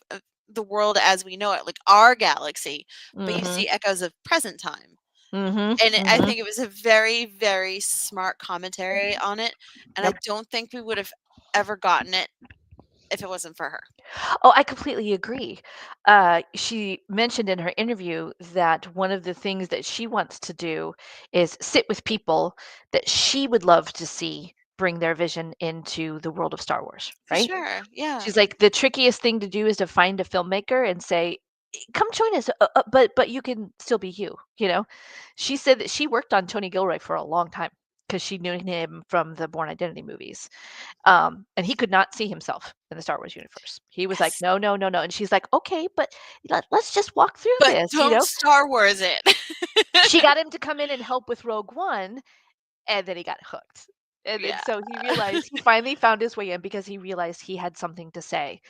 the world as we know it, like our galaxy, but you Mhm. see echoes of present time. Mhm. And I Mhm. think it was a very, very smart commentary on it, and I Yep. don't think we would have ever gotten it if it wasn't for her. Oh, I completely agree. She mentioned in her interview that one of the things that she wants to do is sit with people that she would love to see bring their vision into the world of Star Wars, For right? sure, yeah. She's like, the trickiest thing to do is to find a filmmaker and say, come join us, but you can still be you, you know? She said that she worked on Tony Gilroy for a long time because she knew him from the Born Identity movies. And he could not see himself in the Star Wars universe. He was like, Yes, "No, no, no, no." And she's like, "Okay, but let's just walk through but this, you don't know?" Star Wars it. She got him to come in and help with Rogue One, and then he got hooked. And then Yeah. so he realized he finally found his way in because he realized he had something to say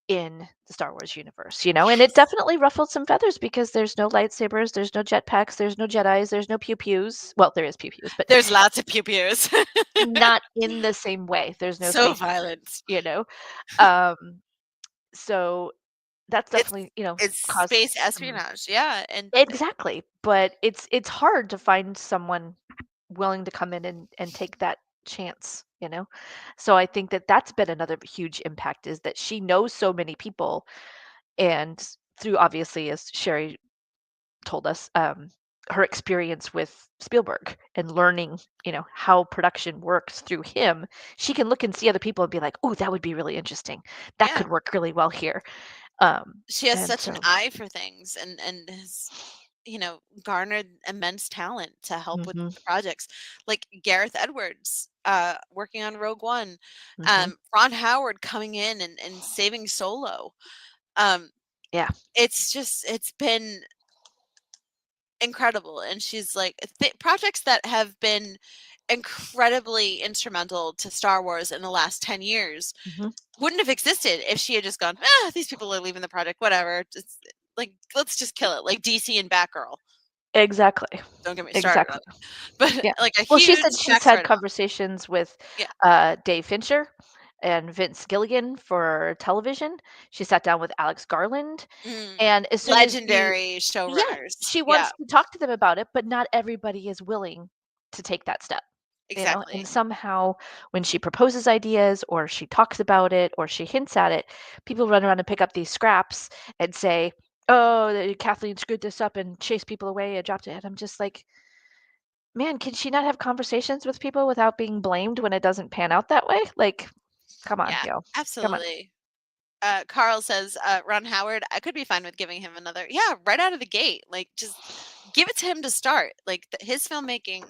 in the Star Wars universe, you know? And it Yes. definitely ruffled some feathers because there's no lightsabers, there's no jetpacks, there's no Jedis, there's no pew pews. Well, there is pew pews, but There's lots of pew-pews. not in the same way. There's no So space, violent. you know? Um, so that's It's definitely, it's caused space some. espionage, yeah, and Exactly, but it's hard to find someone willing to come in and take that chance, you know? So I think that that's been another huge impact is that she knows so many people and through obviously, as Sherry told us, her experience with Spielberg and learning, how production works through him, she can look and see other people and be like, "Oh, that would be really interesting. That yeah. could work really well here." Um, She has and such an so eye for things and has, garnered immense talent to help with mhm, the projects. Like Gareth Edwards, working on Rogue One, mhm. Ron Howard coming in and saving Solo. Um, Yeah. it's been incredible. And she's like, projects that have been incredibly instrumental to Star Wars in the last 10 years Mhm. wouldn't have existed if she had just gone, these people are leaving the project, whatever. Just like, let's just kill it, like DC and Batgirl. Exactly. Don't get me started on Exactly. it. But Yeah. like a Well, she said huge she's tax had write-off. conversations with, Yeah. Dave Fincher and Vince Gilligan for television. She sat down with Alex Garland, Mm. and as soon as you Legendary yeah, showrunners. she Yeah, wants to talk to them about it, but not everybody is willing to take that step, and exactly. somehow when she proposes ideas or she talks about it or she hints at it, people run around and pick up these scraps and say, "Oh, Kathleen screwed this up and chased people away and dropped it." And I'm just like, man, can she not have conversations with people without being blamed when it doesn't pan out that way? Like, come on, Yeah, yo. Come on. absolutely. Carl says, Ron Howard, I could be fine with giving him another. Yeah, right out of the gate. Like, just give it to him to start. Like, his filmmaking,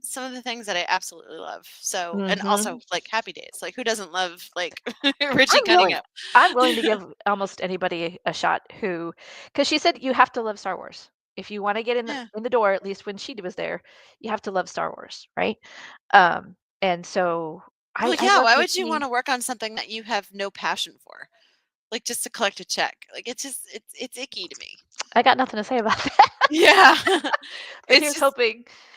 some of the things that I absolutely love. So, and also Mhm. like Happy Days. Like, who doesn't love like Richie I'm willing Cunningham? I'm willing to give almost anybody a shot who, because she said you have to love Star Wars. If you wanna get Yeah. in the door, at least when she was there, you have to love Star Wars, right? And so Well, I'd yeah. love Why to would you want see. to work on something that you have no passion for? Like, just to collect a check. Like, it's icky to me. I got nothing to say about that. Yeah. But It's just,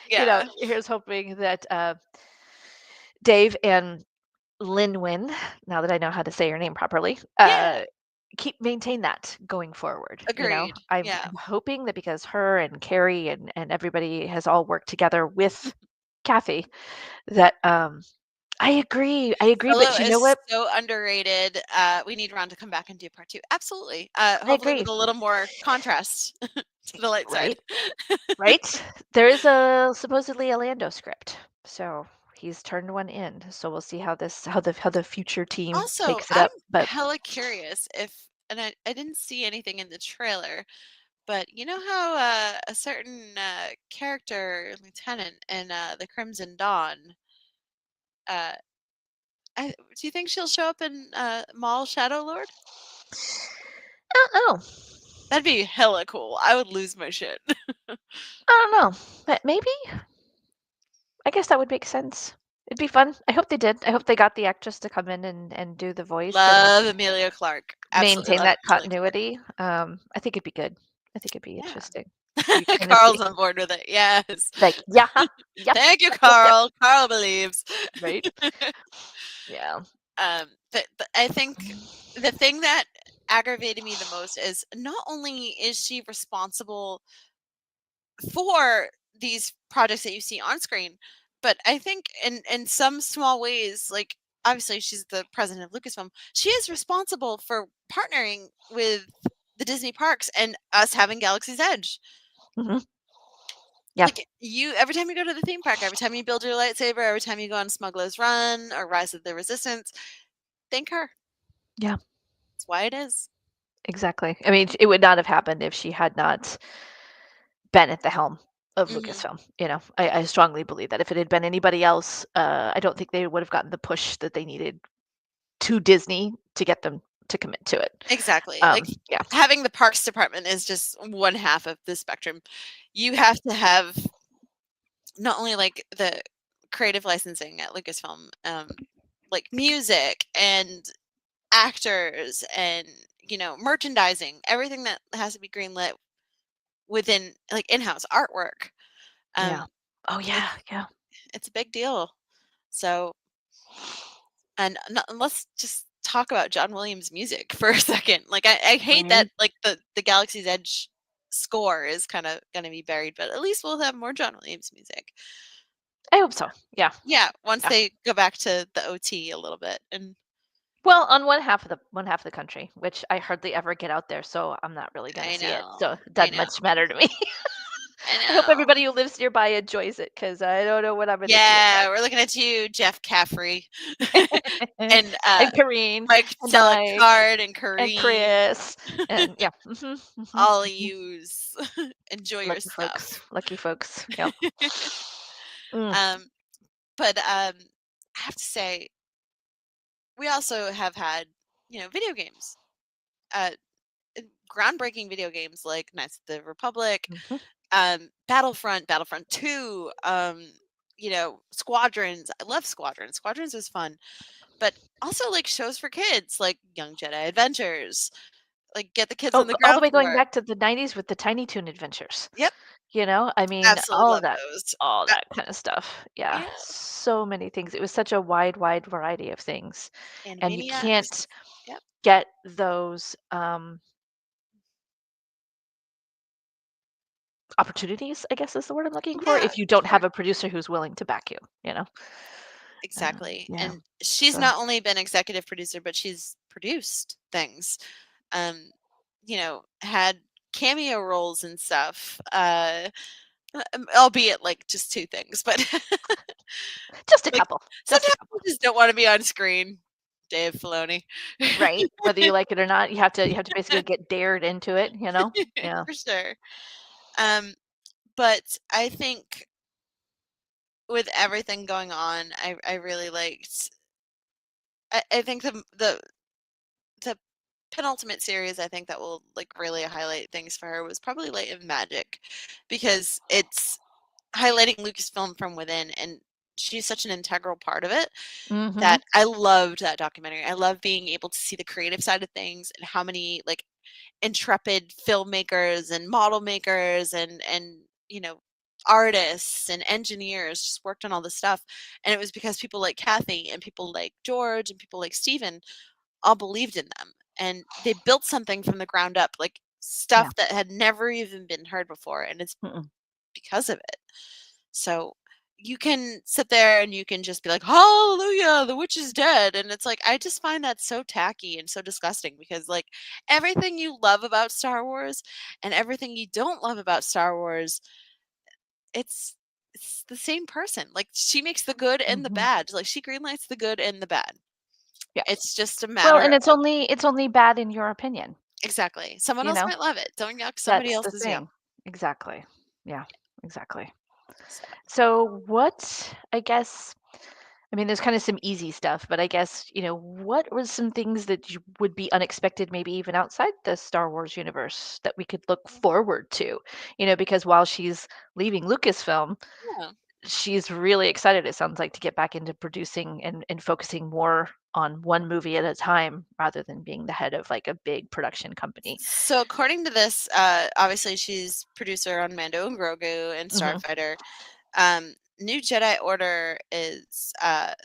yeah. here's hoping that, Dave and Linwin, now that I know how to say your name properly, Yeah. keep maintain that going forward. Agreed. Yeah. I'm hoping that because her and Carrie and everybody has all worked together with Kathy, that I agree, Solo but you know is what? so underrated. We need Ron to come back and do part two. Absolutely. I Hopefully agree. with a little more contrast to the light side. Right? Right? There is a supposedly a Lando script. So he's turned one in. So we'll see how the future team Also, takes it I'm up. But hella curious if, and I didn't see anything in the trailer, but you know how a certain character, lieutenant in the Crimson Dawn, uh, do you think she'll show up in Mall Shadow Lord? I don't know. That'd be hella cool. I would lose my shit. I don't know. But maybe. I guess that would make sense. It'd be fun. I hope they did. I hope they got the actress to come in and do the voice and Love Amelia Clark. Absolutely maintain love that Amelia Clark. continuity. I think it'd be good. I think it'd be Yeah. interesting. You kinda Carl's see- on board with it. Yes. like, yeah, yep, Thank you, yep, yep, Carl. Carl believes. right? Yeah. But I think the thing that aggravated me the most is not only is she responsible for these projects that you see on screen, but I think in some small ways, like obviously she's the president of Lucasfilm, she is responsible for partnering with the Disney parks and us having Galaxy's Edge. Mhm. Yeah. Like every time you go to the theme park, every time you build your lightsaber, every time you go on Smuggler's Run or Rise of the Resistance, thank her. Yeah. That's why it is. Exactly. I mean, it would not have happened if she had not been at the helm of Mhm. Lucasfilm. You know, I strongly believe that if it had been anybody else, I don't think they would have gotten the push that they needed to Disney to get them to commit to it. Exactly. Like Yeah. having the parks department is just one half of the spectrum. You have to have not only like the creative licensing at Lucasfilm, like music and actors and merchandising, everything that has to be greenlit within like in-house artwork. Yeah. Um, Oh yeah. Yeah. it's a big deal. So, and let's just talk about John Williams' music for a second. Like I hate that Right. like the Galaxy's Edge score is kind of going to be buried, but at least we'll have more John Williams music. I hope so. Yeah. Yeah, once Yeah. they go back to the OT a little bit. And Well, on one half of the country, which I hardly ever get out there, so I'm not really gonna I see it. So know, it I doesn't know, much matter to me. I I hope know. everybody who lives nearby enjoys it because I don't know what I'm gonna Yeah, we're looking at you, Jeff Caffrey, see. and And Kareen Mike and Mike Delicard and and Kareem, Chris and yeah. all of yous. Enjoy your Lucky folks. stuff. Lucky folks. Yeah. Mm. um, but I have to say, we also have had, video games, uh, groundbreaking video games like Knights of the Republic, Mhm. Battlefront 2, Squadrons. I love Squadrons. Squadrons was fun, but also like shows for kids, like Young Jedi Adventures. Like get the kids Oh, on the all the ground way going floor. back to the 90s with the Tiny Toon adventures. Yep, You know, I mean, absolutely love those. all that kind of stuff. Yeah, Yeah, so many things. It was such a wide variety of things, and you Animaniacs. can't Yep. get those opportunities, I guess is the word I'm looking for, Yeah, if you don't sure. have a producer who's willing to back you. You know, Exactly. yeah. And she's So not only been executive producer, but she's produced things. Had cameo roles and stuff. Albeit like just two things, but just a like couple, just a sometimes couple, you just don't want to be on screen. Dave Filoni. right? Whether you like it or not, you have to basically get dared into it. You know, yeah. For sure. Um, but I think with everything going on, I really liked. I think the penultimate series I think that will like really highlight things for her was probably Light of Magic, because it's highlighting Lucasfilm from within, and she's such an integral part of it Hmm. that I loved that documentary. I love being able to see the creative side of things and how many like intrepid filmmakers and model makers and artists and engineers just worked on all this stuff. And it was because people like Kathy and people like George and people like Steven all believed in them, and they built something from the ground up, like Yeah. stuff that had never even been heard before, and it's Mm-mm. because of it. So you can sit there and you can just be like, hallelujah, the witch is dead. And it's like, I just find that so tacky and so disgusting, because like everything you love about Star Wars and everything you don't love about Star Wars, it's the same person. Like she makes the good and the Hmm. bad. Like she greenlights the good and the bad. Yeah. It's just a Well, matter and it's of only bad in your opinion. exactly. Someone You else know, might love it. Don't yuck somebody that's the else's yum. thing. Exactly. Yeah. Exactly. So, So what? I guess. I mean, there's kind of some easy stuff, but I guess, what was some things that would be unexpected, maybe even outside the Star Wars universe that we could look forward to? Because while she's leaving Lucasfilm, Yeah. she's really excited, it sounds like, to get back into producing and focusing more on one movie at a time rather than being the head of like a big production company. So according to this, obviously she's producer on Mando and Grogu and Hmm. Starfighter. New Jedi Order is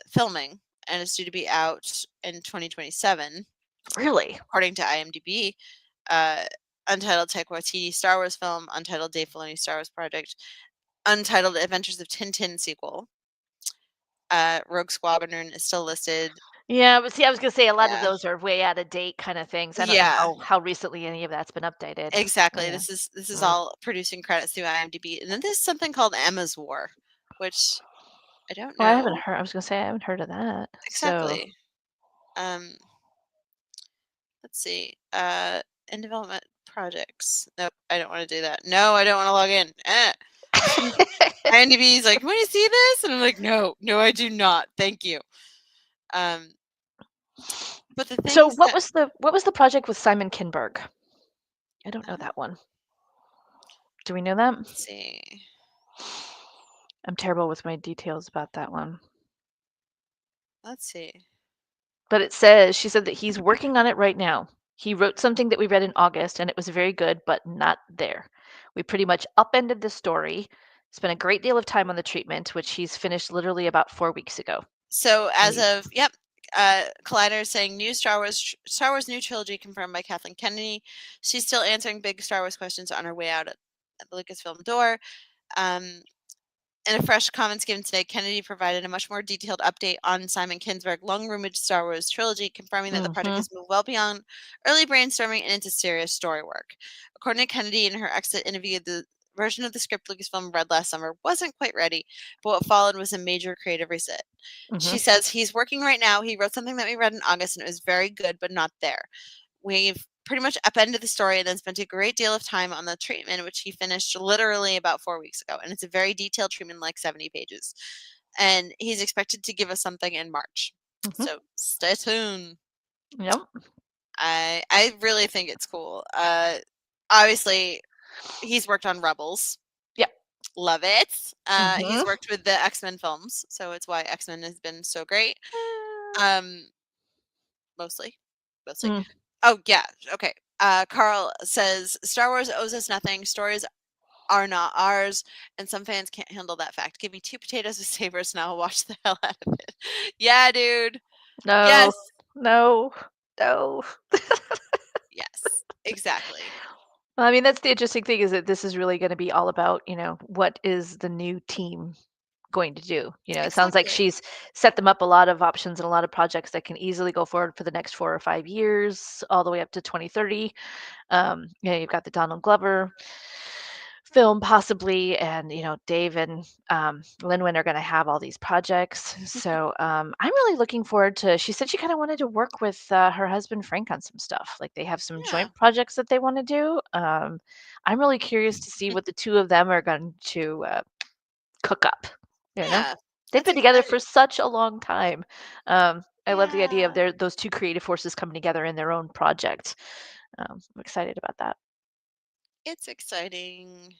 filming and is due to be out in 2027, Really? according to IMDb. Uh, Untitled Taika Waititi Star Wars film, Untitled Dave Filoni Star Wars project, Untitled Adventures of Tintin sequel. Rogue Squadron is still listed. Yeah, but see, I was gonna say a lot of Yeah. those are way out of date kind of things. I don't know Yeah, how recently any of that's been updated. exactly. Yeah. This is Mm. all producing credits through IMDb. And then there's something called Emma's War, which I don't Well, I haven't know heard. I was gonna say I haven't heard of that. So, exactly. Um, let's see. In development projects. Nope, I don't want to do that. No, I don't want to log in. IMDb is like, want to see this? And I'm like, no, I do not. Thank you. But the so things what that, was the project with Simon Kinberg? I don't know uh, that one. Do we know that? let's see. I'm terrible with my details about that one. Let's see. But she said that he's working on it right now. He wrote something that we read in August and it was very good, but not there. We pretty much upended the story, spent a great deal of time on the treatment, which he's finished literally about 4 weeks ago. So as He's- of Collider is saying new Star Wars new trilogy confirmed by Kathleen Kennedy. She's still answering big Star Wars questions on her way out at the Lucasfilm door. In a fresh comments given today, Kennedy provided a much more detailed update on Simon Kinberg's long-rumored Star Wars trilogy, confirming that the project Mhm. has moved well beyond early brainstorming and into serious story work. According to Kennedy in her exit interview, the version of the script Lucasfilm read last summer wasn't quite ready, but what followed was a major creative reset. She Mhm. says he's working right now. He wrote something that we read in August and it was very good, but not there. We've pretty much upended the story and then spent a great deal of time on the treatment, which he finished literally about 4 weeks ago. And it's a very detailed treatment, like 70 pages. And he's expected to give us something in March. Mhm. So stay tuned. Yep. I really think it's cool. Obviously, he's worked on Rebels. Yep. Love it. He's Mhm. worked with the X-Men films, so it's why X-Men has been so great. Um, mostly. Mm. Oh, yeah, okay. Carl says, "Star Wars owes us nothing. Stories are not ours, and some fans can't handle that fact. Give me 2 potatoes with sabers, and I'll watch the hell out of it." Yeah, dude. No. Yes. No. No. Yes. Exactly. Well, I mean, that's the interesting thing is that this is really going to be all about, what is the new team going to do? It sounds like Exactly. she's set them up a lot of options and a lot of projects that can easily go forward for the next 4 or 5 years, all the way up to 2030. You've got the Donald Glover film possibly, and Dave and Linwin are going to have all these projects. So I'm really looking forward to. She said she kind of wanted to work with her husband Frank on some stuff. Like they have some Yeah. joint projects that they want to do. I'm really curious to see what the two of them are going to cook up. You know, Yeah. they've That's been together for exciting. such a long time. I love the idea of Yeah. those two creative forces coming together in their own project. I'm excited about that. It's exciting.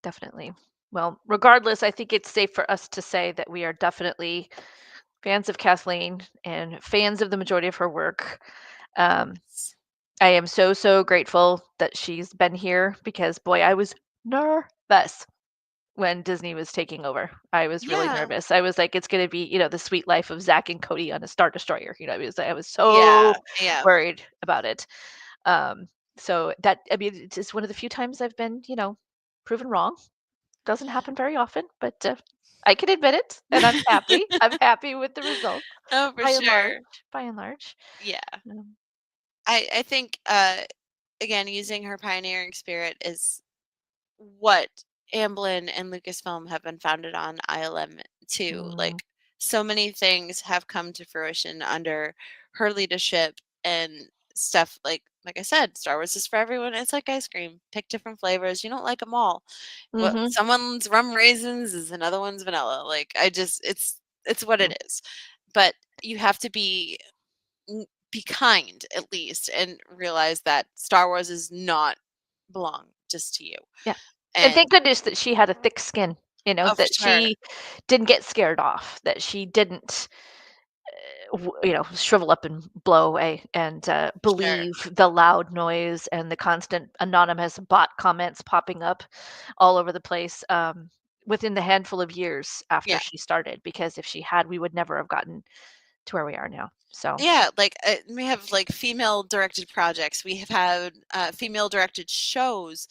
Definitely. Well, regardless, I think it's safe for us to say that we are definitely fans of Kathleen and fans of the majority of her work. Um, Yes. I am so, so grateful that she's been here because, boy, I was nervous when Disney was taking over. I was really Yeah. nervous. I was like, it's going to be, the sweet life of Zach and Cody on a Star Destroyer. I was Yeah. so Yeah. worried about it. Um, so that, I mean, it's just one of the few times I've been, proven wrong. Doesn't happen very often, but I can admit it, and I'm happy. I'm happy with the results Oh, for by and large. sure. By and large. Yeah. Um, I think again, using her pioneering spirit is what Amblin and Lucasfilm have been founded on ILM too. mm, Like so many things have come to fruition under her leadership and stuff like I said, Star Wars is for everyone. It's like ice cream. Pick different flavors. You don't like them all. What mhm. someone's rum raisins is another one's vanilla. Like I just it's It's what it is. But you have to be kind at least and realize that Star Wars is not belong just to you. Yeah. And thank goodness that she had a thick skin, Oh, for that sure. she didn't get scared off, that she didn't, shrivel up and blow away and believe the loud noise and the constant anonymous bot comments popping up all over the place within the handful of years after Yeah. she started. Because if she had, we would never have gotten to where we are now. So Yeah, like we have like female directed projects. We have had female directed shows,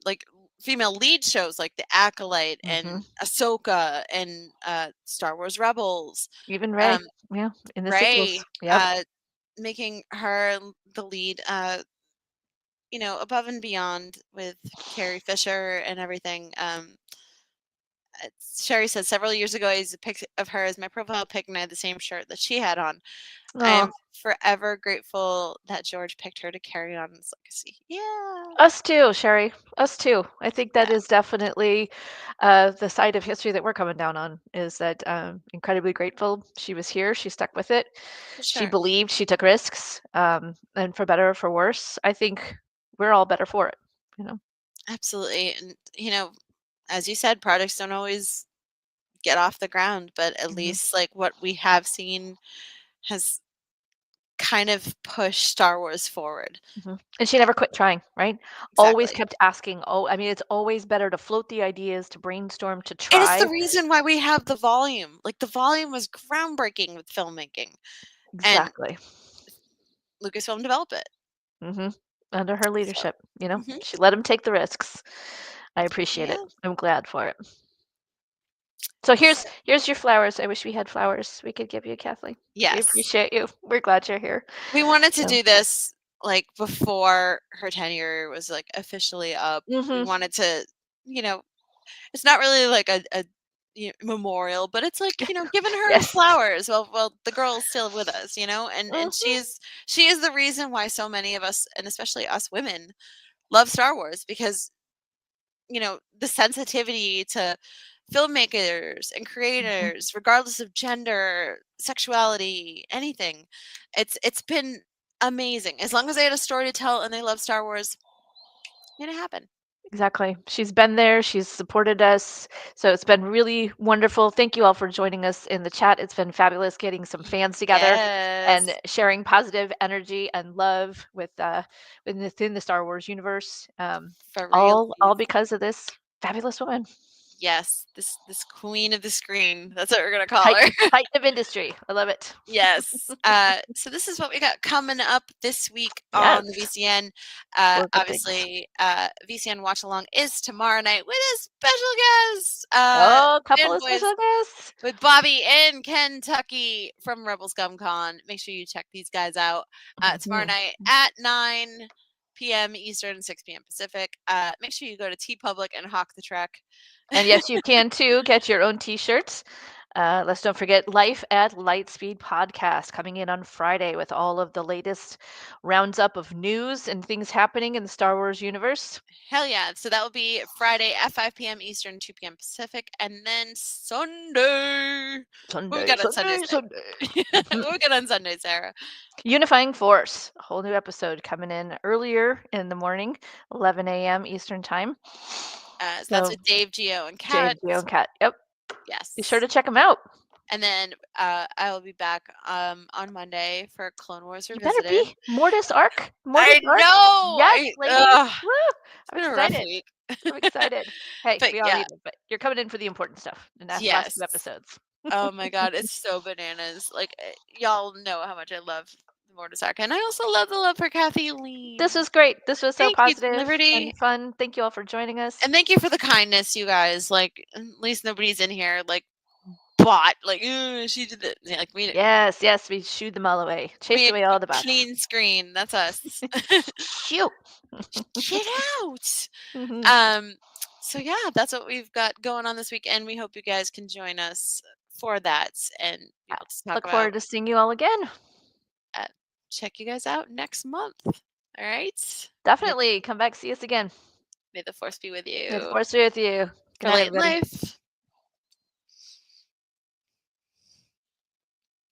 like female lead shows like The Acolyte and Ahsoka and Star Wars Rebels. even Ray, in the sequels, Ray, making her the lead, above and beyond with Carrie Fisher and everything. Sherry says several years ago, I used a pic of her as my profile pic, and I had the same shirt that she had on. I am forever grateful that George picked her to carry on his legacy. Yeah. Us too, Sherry. Us too. I think that is definitely the side of history that we're coming down on. Is that incredibly grateful she was here. She stuck with it. For She sure. believed. She took risks. And for better or for worse, I think we're all better for it. Absolutely. And, as you said, projects don't always get off the ground, but at least like what we have seen has kind of pushed Star Wars forward. And she never quit trying, right? Always kept asking. I mean, it's always better to float the ideas, to brainstorm, to And it's try. the reason why we have the volume. Like the volume was groundbreaking with filmmaking. Exactly. And Lucasfilm developed it. Under her leadership, she let him take the risks. I appreciate it. I'm glad for it. So here's your flowers. I wish we had flowers we could give you, Kathleen. Yes. We appreciate you. We're glad you're here. We wanted to do this like before her tenure was like officially up. We wanted to, it's not really like a memorial, but it's like, giving her flowers. Well, the girl's still with us, and she is the reason why so many of us, and especially us women, love Star Wars, because the sensitivity to filmmakers and creators, regardless of gender, sexuality, anything, it's been amazing. As long as they had a story to tell and they love Star Wars, it made it happen. Exactly. She's been there. She's supported us. So it's been really wonderful. Thank you all for joining us in the chat. It's been fabulous getting some fans together and sharing positive energy and love within the Star Wars universe. All because of this fabulous woman. Yes, this queen of the screen. That's what we're gonna call her. Titan of industry. I love it. Yes. So this is what we got coming up this week on the VCN. Obviously, VCN Watch Along is tomorrow night with a special guest. A couple of special guests with Bobby in Kentucky from Rebel Scum Con. Make sure you check these guys out tomorrow night at 9 p.m. Eastern, 6 p.m. Pacific. Make sure you go to TeePublic and hawk the trek. And yes, you can too get your own t-shirts. Let's don't forget Life at Lightspeed podcast coming in on Friday with all of the latest rounds up of news and things happening in the Star Wars universe. Hell yeah. So that will be Friday at 5 p.m. Eastern, 2 p.m. Pacific. And then Sunday. What we got on Sunday? What we got on Sunday, Sarah? Unifying Force. A whole new episode coming in earlier in the morning, 11 a.m. Eastern time. So that's with Dave, Gio, and Kat. Dave, Gio, and Kat. Yep. Yes. Be sure to check them out. And then I will be back on Monday for Clone Wars Revisited. You better be. Mortis Arc. I know. Yes, ladies. I'm excited. I'm excited. Hey, we all need it, but you're coming in for the important stuff in the last 2 episodes. Oh my god, it's so bananas. Like, y'all know how much I love the Mortis Arc, and I also love the love for Kathleen. This was great. This was so positive and fun. Thank you all for joining us. And thank you for the kindness, you guys. Like, at least nobody's in here, like, bot. Like, she did it. Like, we Yes, we shooed them all away. Chased away all the bots. Clean screen. That's us. Shoot. Shit out. So yeah, that's what we've got going on this weekend. We hope you guys can join us for that, and look forward to seeing you all again. Check you guys out next month. All right. Definitely come back, see us again. May the force be with you. May the force be with you. Good night, life.